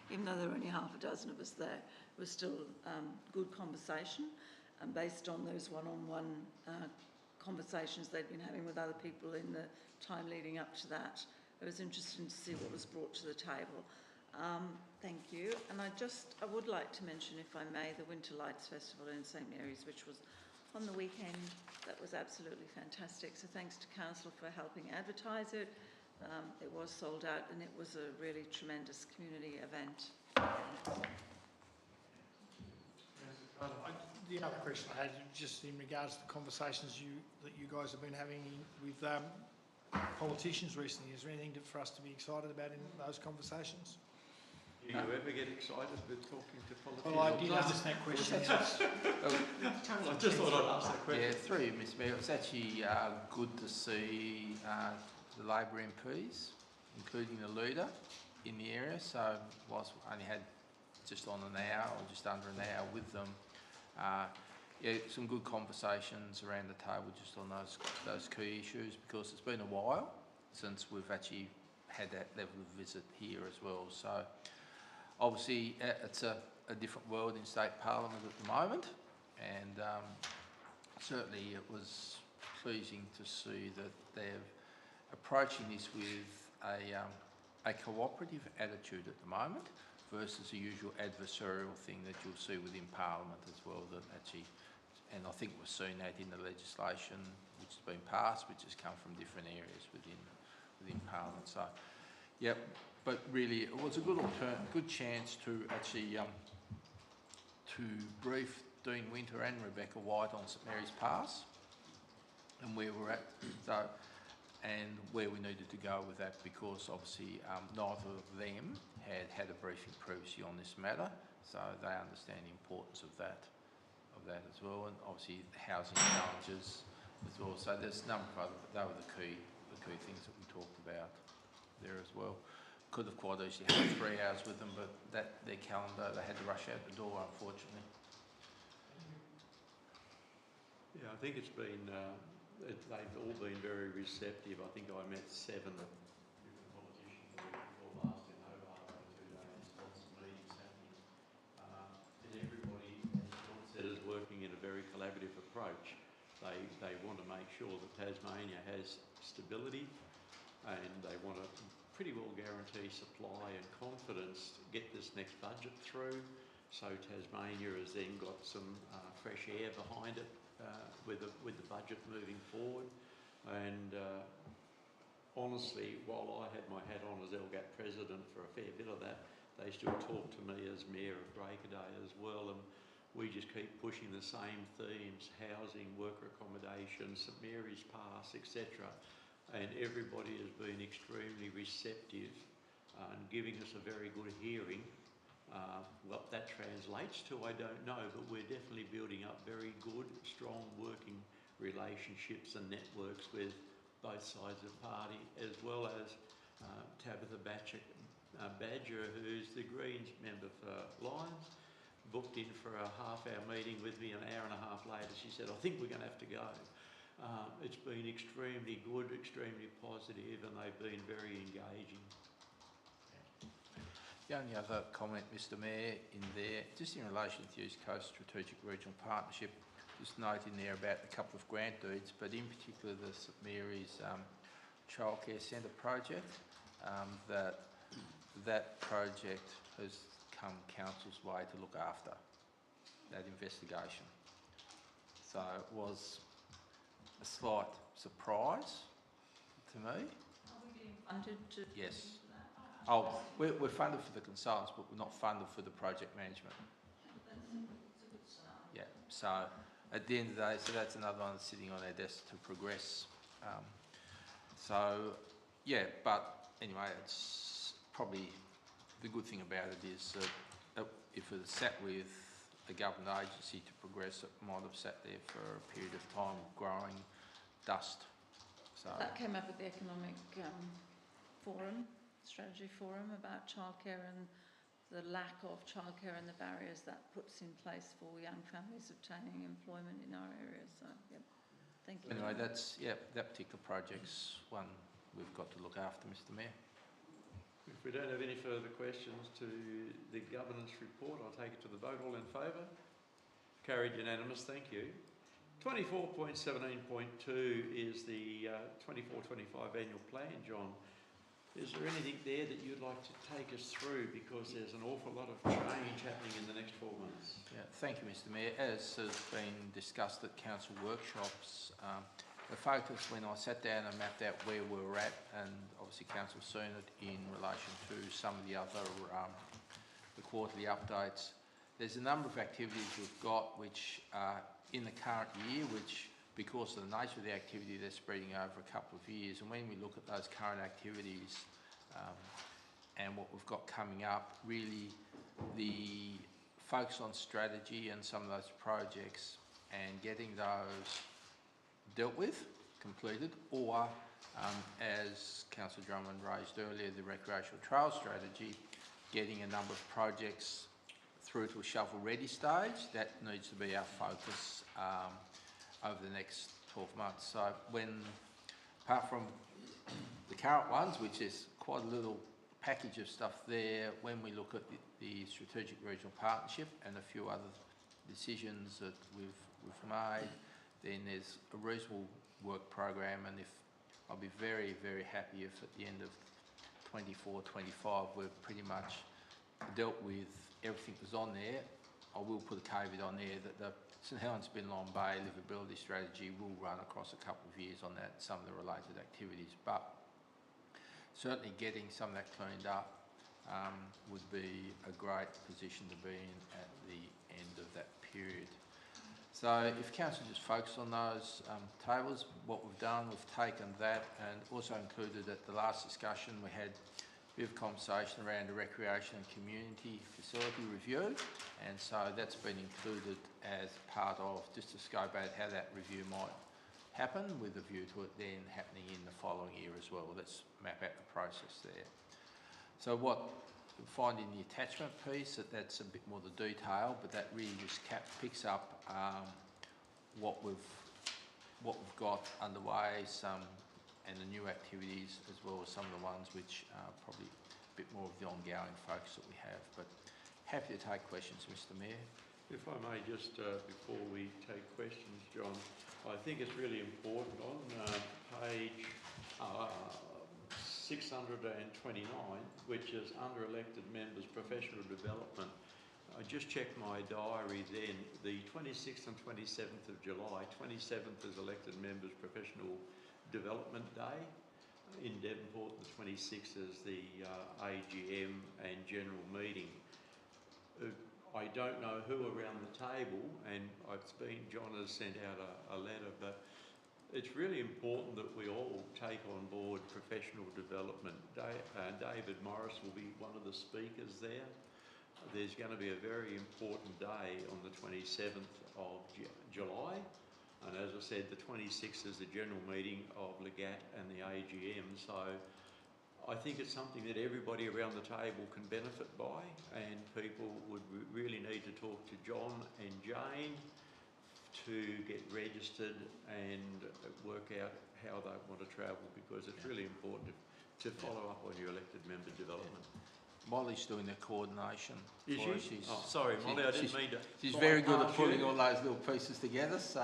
even though there were only half a dozen of us there, it was still good conversation. And based on those one-on-one conversations they'd been having with other people in the time leading up to that, it was interesting to see what was brought to the table. Thank you. And I would like to mention, if I may, the Winter Lights Festival in St Mary's, which was on the weekend. That was absolutely fantastic. So thanks to Council for helping advertise it. It was sold out and it was a really tremendous community event. The other question I had, just in regards to the conversations that you guys have been having with politicians recently, is there anything for us to be excited about in those conversations? Do you ever get excited with talking to politicians? Well, I did ask that question. I just thought I'd ask that question. Yeah, through you, Mr Mayor, it's actually good to see the Labor MPs, including the leader, in the area. So whilst we only had just on an hour or just under an hour with them, yeah, some good conversations around the table just on those key issues, because it's been a while since we've actually had that level of visit here as well. So obviously it's a different world in state parliament at the moment, and certainly it was pleasing to see that they're approaching this with a cooperative attitude at the moment versus the usual adversarial thing that you'll see within Parliament as well, that actually, and I think we've seen that in the legislation which has been passed, which has come from different areas within Parliament. So, yep, but really it was a good chance to actually to brief Dean Winter and Rebecca White on St Mary's Pass and where we're at, so, and where we needed to go with that, because obviously neither of them had a briefing previously on this matter, so they understand the importance of that as well, and obviously the housing challenges as well. So there's a number of other, but they were the key things that we talked about there as well. Could have quite easily had 3 hours with them, but their calendar, they had to rush out the door, unfortunately. Yeah, I think it's been, they've all been very receptive. I think I met 7 different politicians before last in Hobart over 2 days, lots of meetings happening. And everybody, as John said, is working in a very collaborative approach. They want to make sure that Tasmania has stability, and they want to pretty well guarantee supply and confidence to get this next budget through. So Tasmania has then got some fresh air behind it with the budget moving forward. And honestly, while I had my hat on as LGAT president for a fair bit of that, they still talk to me as Mayor of Break a Day as well, and we just keep pushing the same themes: housing, worker accommodation, St Mary's Pass, etc. And everybody has been extremely receptive and giving us a very good hearing. What that translates to, I don't know, but we're definitely building up very good, strong working relationships and networks with both sides of the party, as well as Tabitha Badger, who's the Greens member for Lyons, booked in for a half-hour meeting with me. An hour and a half later, she said, I think we're going to have to go. It's been extremely good, extremely positive, and they've been very engaging. The only other comment, Mr Mayor, in there, just in relation to the East Coast Strategic Regional Partnership, just note in there about a couple of grant deeds, but in particular the St Mary's Childcare Centre project. That project has come Council's way to look after that investigation. So it was a slight surprise to me. Are we being funded to? Yes. Oh, we're funded for the consultants, but we're not funded for the project management. That's a good start. Yeah, so at the end of the day, so that's another one sitting on our desk to progress. So, yeah, but anyway, it's probably, the good thing about it is that if it had sat with a government agency to progress, it might have sat there for a period of time growing dust. So that came up at the Economic Strategy Forum about childcare and the lack of childcare and the barriers that puts in place for young families obtaining employment in our area. So, yep, thank you. Anyway, that's, yeah, that particular project's one we've got to look after, Mr Mayor. If we don't have any further questions to the governance report, I'll take it to the vote. All in favour? Carried unanimous, thank you. 24.17.2 is the 24-25 annual plan, John. Is there anything there that you'd like to take us through, because there's an awful lot of change happening in the next 12 months? Yeah, thank you, Mr Mayor. As has been discussed at council workshops, the focus when I sat down and mapped out where we were at, and obviously council's seen it in relation to some of the other the quarterly updates, there's a number of activities we've got which are in the current year, which because of the nature of the activity, they're spreading over a couple of years. And when we look at those current activities, and what we've got coming up, really the focus on strategy and some of those projects and getting those dealt with, completed, or as Councillor Drummond raised earlier, the recreational trail strategy, getting a number of projects through to a shovel-ready stage. That needs to be our focus over the next 12 months. So apart from the current ones, which is quite a little package of stuff there, when we look at the Strategic Regional Partnership and a few other decisions that we've made, then there's a reasonable work program, and I'll be very, very happy if at the end of 24, 25 we've pretty much dealt with everything that's on there. I will put a caveat on there that the St Helens Beenleigh Bay livability strategy will run across a couple of years on that, some of the related activities, but certainly getting some of that cleaned up would be a great position to be in at the end of that period. So if Council just focus on those tables, what we've done, we've taken that and also included at the last discussion we had a bit of conversation around the recreation and community facility review, and so that's been included as part of just to scope out how that review might happen with a view to it then happening in the following year as well. Let's map out the process there. So what you'll find in the attachment piece, that's a bit more the detail, but that really just picks up what we've got underway, and the new activities, as well as some of the ones which are probably a bit more of the ongoing focus that we have. But happy to take questions, Mr. Mayor. If I may just, before we take questions, John, I think it's really important on page 629, which is under elected members professional development. I just checked my diary then, the 26th and 27th of July, 27th is elected members professional development day in Devonport, the 26th is the AGM and general meeting. I don't know who around the table, and John has sent out a letter, but it's really important that we all take on board professional development. David Morris will be one of the speakers there. There's going to be a very important day on the 27th of July, and as I said, the 26th is the general meeting of Legat and the AGM, so I think it's something that everybody around the table can benefit by, and people would really need to talk to John and Jane to get registered and work out how they want to travel, because it's really important to follow up on your elected member development. Molly's doing the coordination. Is she? Oh, sorry, Molly, I didn't mean to. She's very good at putting all those little pieces together, so...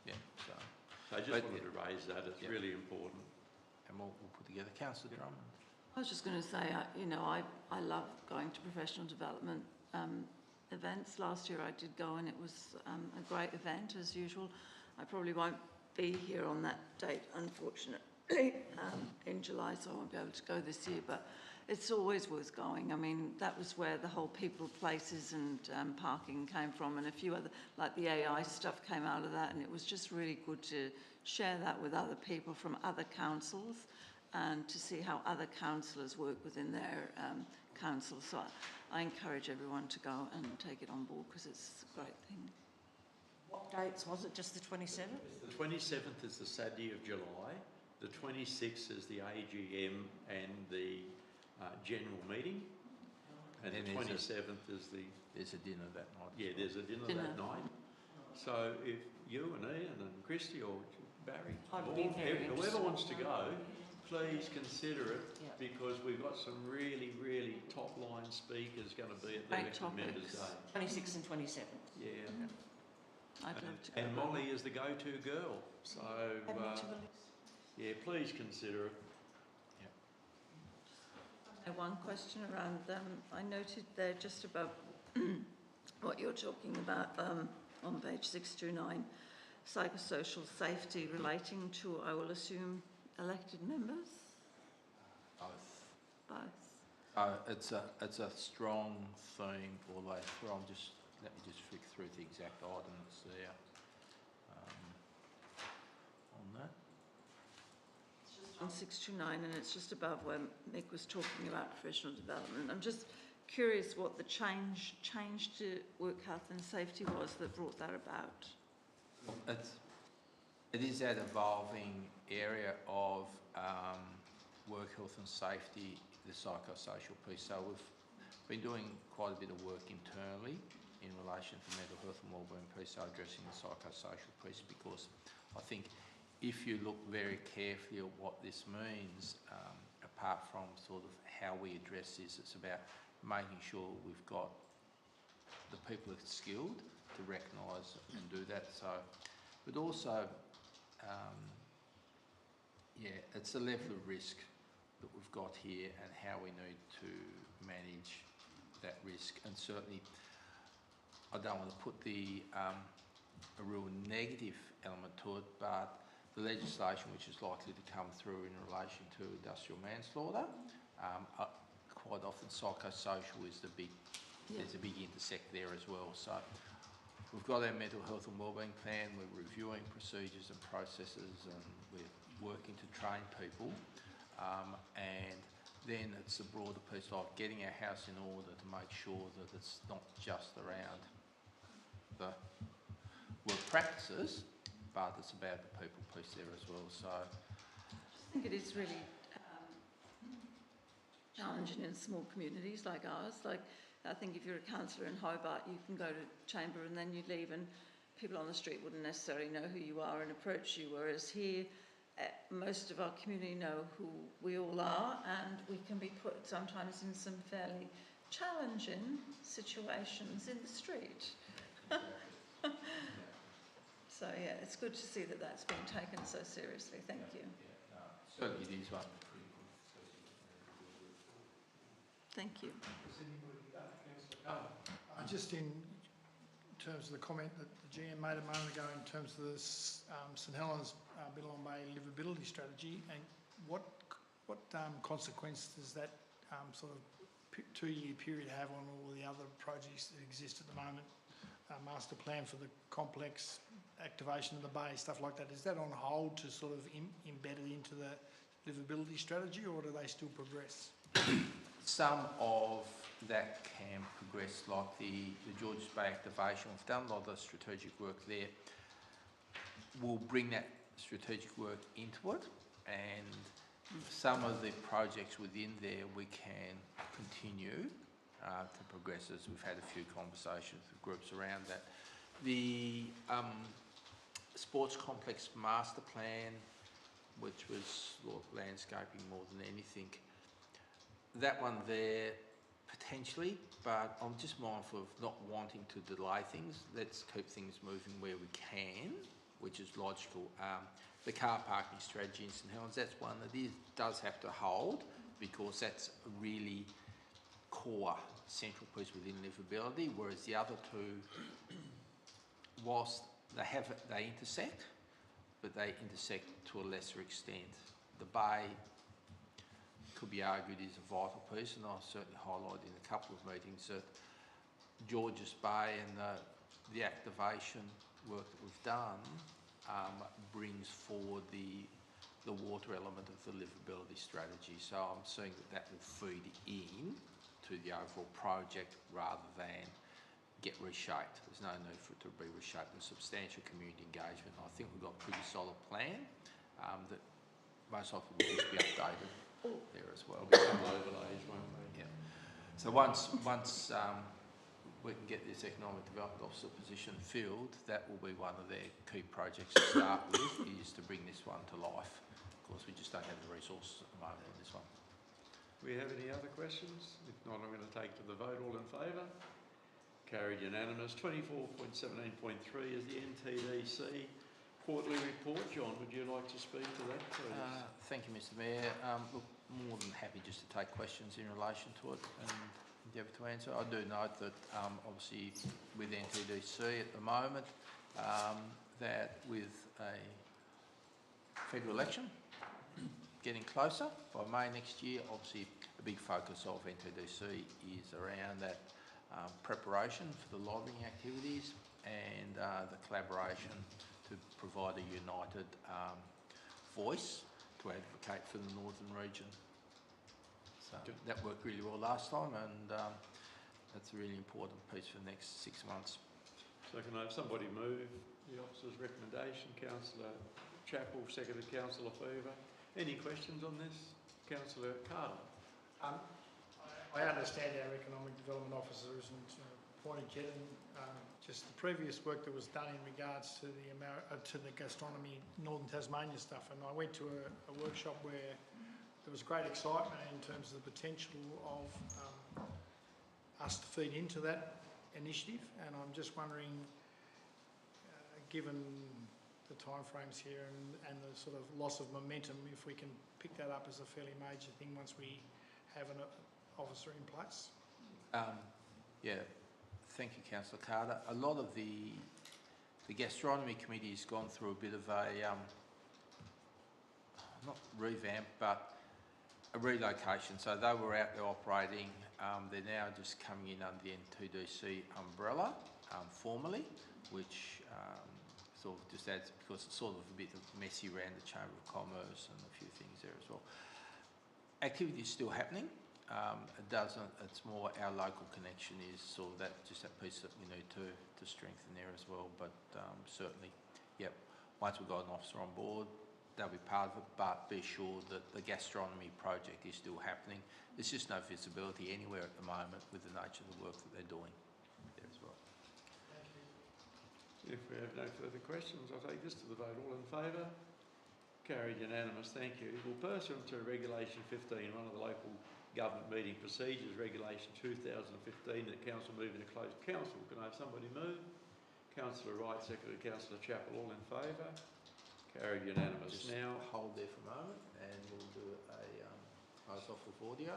yeah, so... I just wanted to raise that, it's really important. And we'll put together. Councillor Drummond. I was just going to say, I love going to professional development events. Last year I did go and it was a great event as usual. I probably won't be here on that date, unfortunately, in July, so I won't be able to go this year, but it's always worth going. I mean, that was where the whole people, places and parking came from, and a few other, like the AI stuff came out of that, and it was just really good to share that with other people from other councils and to see how other councillors work within their council. So I encourage everyone to go and take it on board because it's a great thing. What dates was it? Just the 27th? The 27th is the Saturday of July. The 26th is the AGM and the general meeting. And the 27th is the... There's a dinner that night. Yeah, there's a dinner that night. So if you and Ian and Christy or Barry, or whoever wants to go, please consider it, because we've got some really, really top-line speakers going to be at the elected members' day. 26th and 27th. Yeah. I'd love to go. And Molly is the go-to girl, so yeah, please consider it. One question around I noted there just above what you're talking about on page 629, psychosocial safety relating to, I will assume, elected members? Both. It's a strong theme all the way through. Let me just flick through the exact items there on that. on 629, and it's just above where Mick was talking about professional development. I'm just curious what the change to work health and safety was that brought that about. It is that evolving area of work health and safety, the psychosocial piece. So we've been doing quite a bit of work internally in relation to mental health and wellbeing piece, so addressing the psychosocial piece, because I think if you look very carefully at what this means, apart from sort of how we address this, it's about making sure we've got the people that are skilled to recognise and do that. So, but also, it's the level of risk that we've got here and how we need to manage that risk. And certainly, I don't want to put a real negative element to it, but the legislation which is likely to come through in relation to industrial manslaughter, quite often psychosocial is there's a big intersect there as well. So we've got our mental health and wellbeing plan, we're reviewing procedures and processes, and we're working to train people, and then it's the broader piece of getting our house in order to make sure that it's not just around the work practices, but it's about the people piece there as well. So I think it is really challenging in small communities like ours. Like, I think if you're a councillor in Hobart, you can go to chamber and then you leave, and people on the street wouldn't necessarily know who you are and approach you, whereas here most of our community know who we all are, and we can be put sometimes in some fairly challenging situations in the street. So yeah, it's good to see that that's being taken so seriously. Thank you. certainly it is one. Thank you. Just in terms of the comment that the GM made a moment ago in terms of the St Helens Billabong Bay livability strategy, and what consequence does that sort of 2-year period have on all the other projects that exist at the moment? Master plan for the complex, activation of the bay, stuff like that. Is that on hold to sort of embed it into the livability strategy, or do they still progress? Some of that can progress, like the Georges Bay activation. We've done a lot of strategic work there. We'll bring that strategic work into it, and some of the projects within there we can continue to progress, as we've had a few conversations with groups around that. The sports complex master plan, which was landscaping more than anything, that one there potentially, but I'm just mindful of not wanting to delay things. Let's keep things moving where we can, which is logical. The car parking strategy in St Helens, that's one that does have to hold, because that's a really core central piece within livability, whereas the other two, whilst they intersect, but they intersect to a lesser extent. The bay could be argued is a vital piece, and I've certainly highlighted in a couple of meetings that Georges Bay and the activation work that we've done brings forward the water element of the livability strategy. So I'm seeing that will feed in to the overall project rather than get reshaped. There's no need for it to be reshaped. There's substantial community engagement. I think we've got a pretty solid plan that most likely will just be updated there as well. Some overlays, won't they? Yeah. So once we can get this economic development officer position filled, that will be one of their key projects to start with, is to bring this one to life. Of course, we just don't have the resources at the moment on this one. Do we have any other questions? If not, I'm going to take to the vote. All in favour? Carried unanimous. 24.17.3 is the NTDC quarterly report. John, would you like to speak to that, please? Thank you, Mr Mayor. Look, more than happy just to take questions in relation to it and endeavour to answer. I do note that obviously with NTDC at the moment, that with a federal election getting closer by May next year, obviously a big focus of NTDC is around that preparation for the lobbying activities and the collaboration to provide a united voice to advocate for the northern region. So that worked really well last time, and that's a really important piece for the next 6 months. So can I have somebody move the officer's recommendation? Councillor Chapel, seconded Councillor Fever. Any questions on this? Councillor Carter. I understand our economic development officer isn't appointed yet, and just the previous work that was done in regards to the gastronomy, Northern Tasmania stuff, and I went to a workshop where there was great excitement in terms of the potential of us to feed into that initiative, and I'm just wondering, given the timeframes here and the sort of loss of momentum, if we can pick that up as a fairly major thing once we have an officer in place. Yeah, thank you, Councillor Carter. A lot of the gastronomy committee has gone through a bit of a, not revamp, but a relocation. So they were out there operating. They're now just coming in under the N2DC umbrella formally, which sort of just adds, because it's sort of a bit messy around the Chamber of Commerce and a few things there as well. Activity is still happening. It's more our local connection is sort of that piece that we need to strengthen there as well. But certainly, yep, once we've got an officer on board, they'll be part of it, but be assured that the gastronomy project is still happening. There's just no visibility anywhere at the moment with the nature of the work that they're doing there as well. If we have no further questions, I'll take this to the vote. All in favour? Carried unanimous, thank you. Well, pursuant to Regulation 15, one of the local government meeting procedures, Regulation 2015, that Council move into closed council. Can I have somebody move? Councillor Wright, seconded Councillor Chapel, all in favour? Carried unanimous. Just now, hold there for a moment and we'll do a close off with audio.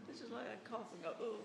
This is like a cough and go, ooh.